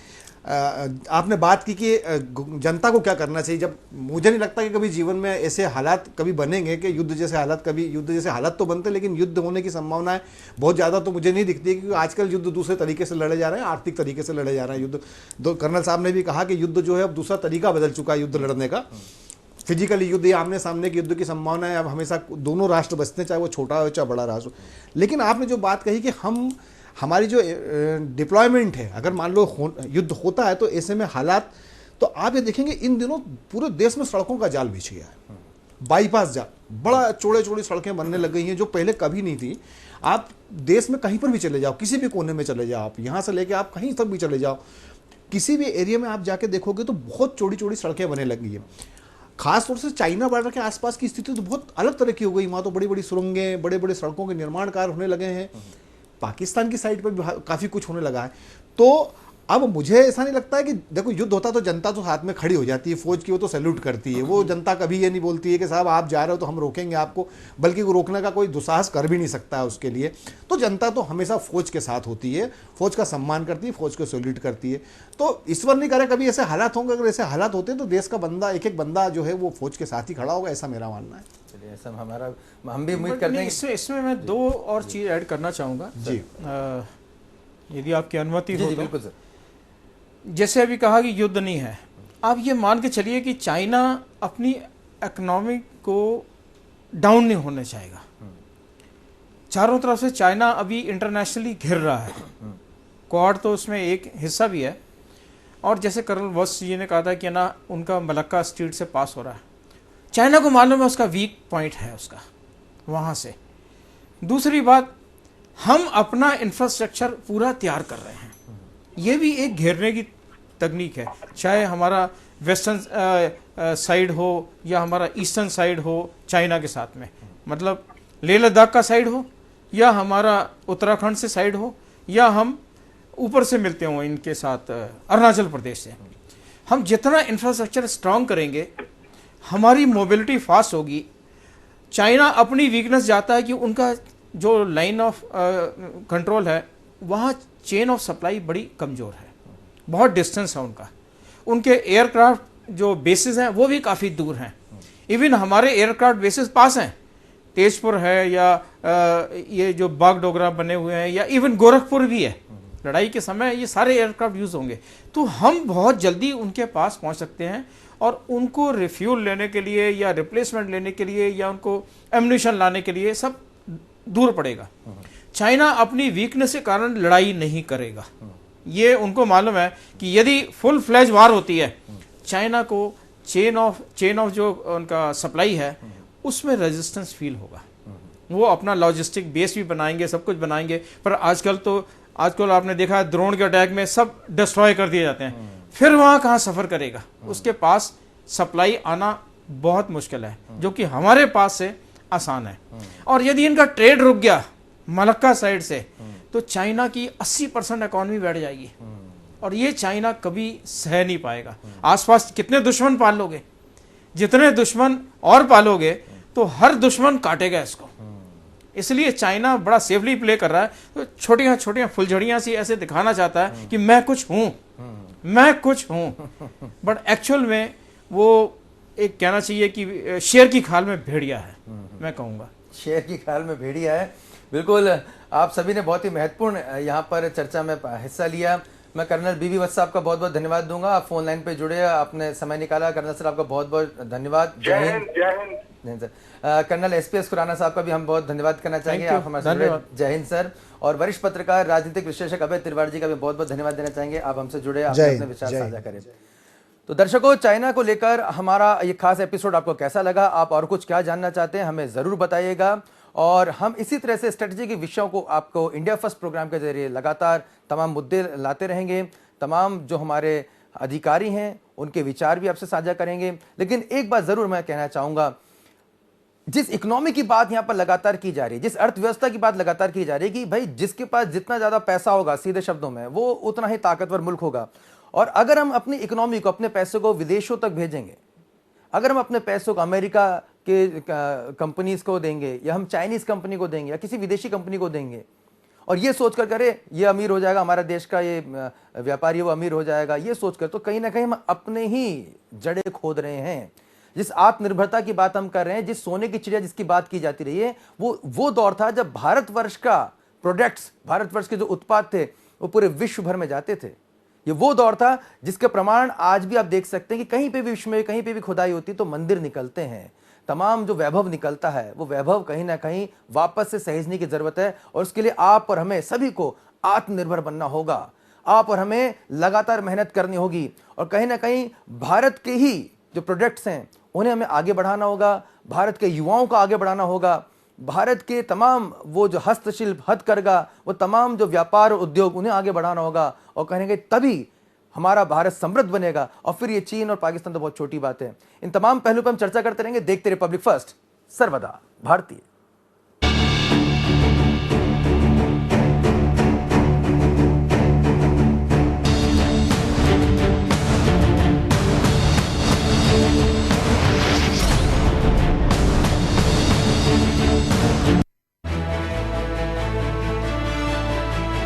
[SPEAKER 5] आपने बात की कि जनता को क्या करना चाहिए। जब मुझे नहीं लगता कि कभी जीवन में ऐसे हालात कभी बनेंगे कि युद्ध जैसे हालात तो बनते, लेकिन युद्ध होने की संभावनाएं बहुत ज़्यादा तो मुझे नहीं दिखती, क्योंकि आजकल युद्ध दूसरे तरीके से लड़े जा रहे हैं, आर्थिक तरीके से लड़े जा रहे हैं युद्ध। कर्नल साहब ने भी कहा कि युद्ध जो है अब दूसरा तरीका बदल चुका है युद्ध लड़ने का। फिजिकली युद्ध या आमने सामने के युद्ध की संभावना है अब हमेशा दोनों राष्ट्र बचते हैं, चाहे वो छोटा हो चाहे बड़ा राष्ट्र हो। लेकिन आपने जो बात कही कि हमारी जो डिप्लॉयमेंट है, अगर मान लो युद्ध होता है तो ऐसे में हालात, तो आप ये देखेंगे इन दिनों पूरे देश में सड़कों का जाल बिछ गया है, बाईपास जाल, बड़ा चौड़ी सड़कें बनने लग गई हैं जो पहले कभी नहीं थी। आप देश में कहीं पर भी चले जाओ, किसी भी कोने में चले जाओ, आप यहाँ से लेके आप कहीं तक भी चले जाओ, किसी भी एरिया में आप जाके देखोगे तो बहुत चौड़ी सड़कें बनने लगी है। खासतौर से चाइना बॉर्डर के आसपास की स्थिति तो बहुत अलग तरह की हो गई। वहाँ तो बड़ी बड़ी सुरंगें, बड़े सड़कों के निर्माण कार्य होने लगे हैं। पाकिस्तान की साइड पर भी काफ़ी कुछ होने लगा है। तो अब मुझे ऐसा नहीं लगता है कि देखो युद्ध होता तो जनता तो साथ में खड़ी हो जाती है, फौज की वो तो सैल्यूट करती है, वो जनता कभी ये नहीं बोलती है कि साहब आप जा रहे हो तो हम रोकेंगे आपको, बल्कि वो रोकने का कोई दुस्साहस कर भी नहीं सकता है उसके लिए। तो जनता तो हमेशा फौज के साथ होती है, फौज का सम्मान करती है, फौज को सैल्यूट करती है। तो ईश्वर नहीं करे कभी ऐसे हालात होंगे, अगर ऐसे हालात होते हैं तो देश का बंदा, एक एक बंदा जो है वो फौज के साथ ही खड़ा होगा, ऐसा मेरा मानना है।
[SPEAKER 2] चलिए ऐसा हम भी उम्मीद करते हैं।
[SPEAKER 3] इसमें मैं दो और चीज ऐड करना चाहूँगा
[SPEAKER 5] जी,
[SPEAKER 3] यदि आपकी अनुमति हो
[SPEAKER 2] जी
[SPEAKER 3] तो।
[SPEAKER 2] बिल्कुल सर।
[SPEAKER 3] जैसे अभी कहा कि युद्ध नहीं है, आप ये मान के चलिए कि चाइना अपनी इकोनॉमी को डाउन नहीं होने चाहेगा। चारों तरफ से चाइना अभी इंटरनेशनली घिर रहा है, क्वाड तो उसमें एक हिस्सा भी है। और जैसे कर्नल वत्स जी ने कहा था कि ना उनका मलक्का स्ट्रीट से पास हो रहा है, चाइना को मालूम है उसका वीक पॉइंट है उसका वहाँ से। दूसरी बात, हम अपना इंफ्रास्ट्रक्चर पूरा तैयार कर रहे हैं, ये भी एक घेरने की तकनीक है। चाहे हमारा वेस्टर्न साइड हो या हमारा ईस्टर्न साइड हो चाइना के साथ में, मतलब लेह लद्दाख का साइड हो या हमारा उत्तराखंड से साइड हो या हम ऊपर से मिलते हों इनके साथ अरुणाचल प्रदेश से। हम जितना इंफ्रास्ट्रक्चर स्ट्रांग करेंगे हमारी मोबिलिटी फास्ट होगी। चाइना अपनी वीकनेस जाता है कि उनका जो लाइन ऑफ कंट्रोल है वहाँ चेन ऑफ सप्लाई बड़ी कमज़ोर है, बहुत डिस्टेंस है उनका। उनके एयरक्राफ्ट जो बेसिस हैं वो भी काफ़ी दूर हैं। इवन हमारे एयरक्राफ्ट बेसिस पास हैं, तेजपुर है या ये जो बागडोगरा बने हुए हैं या इवन गोरखपुर भी है। लड़ाई के समय ये सारे एयरक्राफ्ट यूज़ होंगे, तो हम बहुत जल्दी उनके पास पहुंच सकते हैं और उनको रिफ्यूल लेने के लिए या रिप्लेसमेंट लेने के लिए या उनको एम्यूनिशन लाने के लिए सब दूर पड़ेगा। चाइना अपनी वीकनेस के कारण लड़ाई नहीं करेगा, ये उनको मालूम है कि यदि फुल फ्लैज वार होती है चाइना को चेन ऑफ जो उनका सप्लाई है उसमें रेजिस्टेंस फील होगा। वो अपना लॉजिस्टिक बेस भी बनाएंगे, सब कुछ बनाएंगे, पर आजकल आपने देखा ड्रोन के अटैक में सब डिस्ट्रॉय कर दिए जाते हैं। फिर वहां कहां सफर करेगा, उसके पास सप्लाई आना बहुत मुश्किल है, जो कि हमारे पास से आसान है। और यदि इनका ट्रेड रुक गया मलक्का साइड से तो चाइना की 80% इकॉनमी बैठ जाएगी और ये चाइना कभी सह नहीं पाएगा। आसपास कितने दुश्मन पाल लोगे, जितने दुश्मन और पालोगे तो हर दुश्मन काटेगा इसको। इसलिए चाइना बड़ा सेफली प्ले कर रहा है, तो छोटियां फुलझड़ियां सी ऐसे दिखाना चाहता है कि मैं कुछ हूं, बट एक्चुअल में वो एक कहना चाहिए कि शेर की खाल में भेड़िया है। मैं कहूंगा
[SPEAKER 2] शेर की खाल में भेड़िया है। बिल्कुल, आप सभी ने बहुत ही महत्वपूर्ण यहाँ पर चर्चा में हिस्सा लिया। मैं कर्नल बीबी वत्स साहब का बहुत बहुत धन्यवाद दूंगा, आप फोन लाइन पे जुड़े, आपने समय निकाला। कर्नल सर आपका बहुत बहुत धन्यवाद। Jai Hind sir. Colonel SPS Khurana साहब का भी हम बहुत धन्यवाद करना चाहेंगे, आप हमारे साथ जुड़े। जय हिंद सर। और वरिष्ठ पत्रकार राजनीतिक विश्लेषक अभय तिवारी जी का भी बहुत बहुत धन्यवाद देना चाहेंगे, आप हमसे जुड़े, आपने अपने विचार साझा करें। तो दर्शकों, चाइना को लेकर हमारा ये खास एपिसोड आपको कैसा लगा, आप और कुछ क्या जानना चाहते हैं हमें जरूर बताइएगा। और हम इसी तरह से स्ट्रेटजी के विषयों को आपको इंडिया फर्स्ट प्रोग्राम के जरिए लगातार तमाम मुद्दे लाते रहेंगे। तमाम जो हमारे अधिकारी हैं उनके विचार भी आपसे साझा करेंगे। लेकिन एक बात जरूर मैं कहना चाहूंगा, जिस इकोनॉमी की बात यहां पर लगातार की जा रही है, जिस अर्थव्यवस्था की बात लगातार की जा रही है कि भाई जिसके पास जितना ज्यादा पैसा होगा, सीधे शब्दों में, वो उतना ही ताकतवर मुल्क होगा। और अगर हम अपनी इकोनॉमी को, अपने पैसों को विदेशों तक भेजेंगे, अगर हम अपने पैसों को अमेरिका के कंपनीज को देंगे या हम चाइनीज कंपनी को देंगे या किसी विदेशी कंपनी को देंगे और ये सोचकर करे ये अमीर हो जाएगा, हमारा देश का ये व्यापारी वो अमीर हो जाएगा, ये सोचकर, तो कहीं ना कहीं हम अपने ही जड़ें खोद रहे हैं। जिस आत्मनिर्भरता की बात हम कर रहे हैं, जिस सोने की चिड़िया जिसकी बात की जाती रही है, वो दौर था जब भारतवर्ष का प्रोडक्ट्स, भारतवर्ष के जो उत्पाद थे वो पूरे विश्व भर में जाते थे। ये वो दौर था जिसके प्रमाण आज भी आप देख सकते हैं कि कहीं पे भी विश्व में कहीं पे भी खुदाई होती तो मंदिर निकलते हैं, तमाम जो वैभव निकलता है वो वैभव कहीं ना कहीं वापस से सहेजने की जरूरत है। और उसके लिए आप और हमें सभी को आत्मनिर्भर बनना होगा, आप और हमें लगातार मेहनत करनी होगी और कहीं ना कहीं भारत के ही जो प्रोडक्ट्स हैं उन्हें हमें आगे बढ़ाना होगा, भारत के युवाओं को आगे बढ़ाना होगा, भारत के तमाम वो जो हस्तशिल्प, हथकरघा, वो तमाम जो व्यापार उद्योग उन्हें आगे बढ़ाना होगा। और कहेंगे तभी हमारा भारत समृद्ध बनेगा। और फिर ये चीन और पाकिस्तान तो बहुत छोटी बात है। इन तमाम पहलू पर हम चर्चा करते रहेंगे। देखते रहिए पब्लिक फर्स्ट, सर्वदा भारतीय।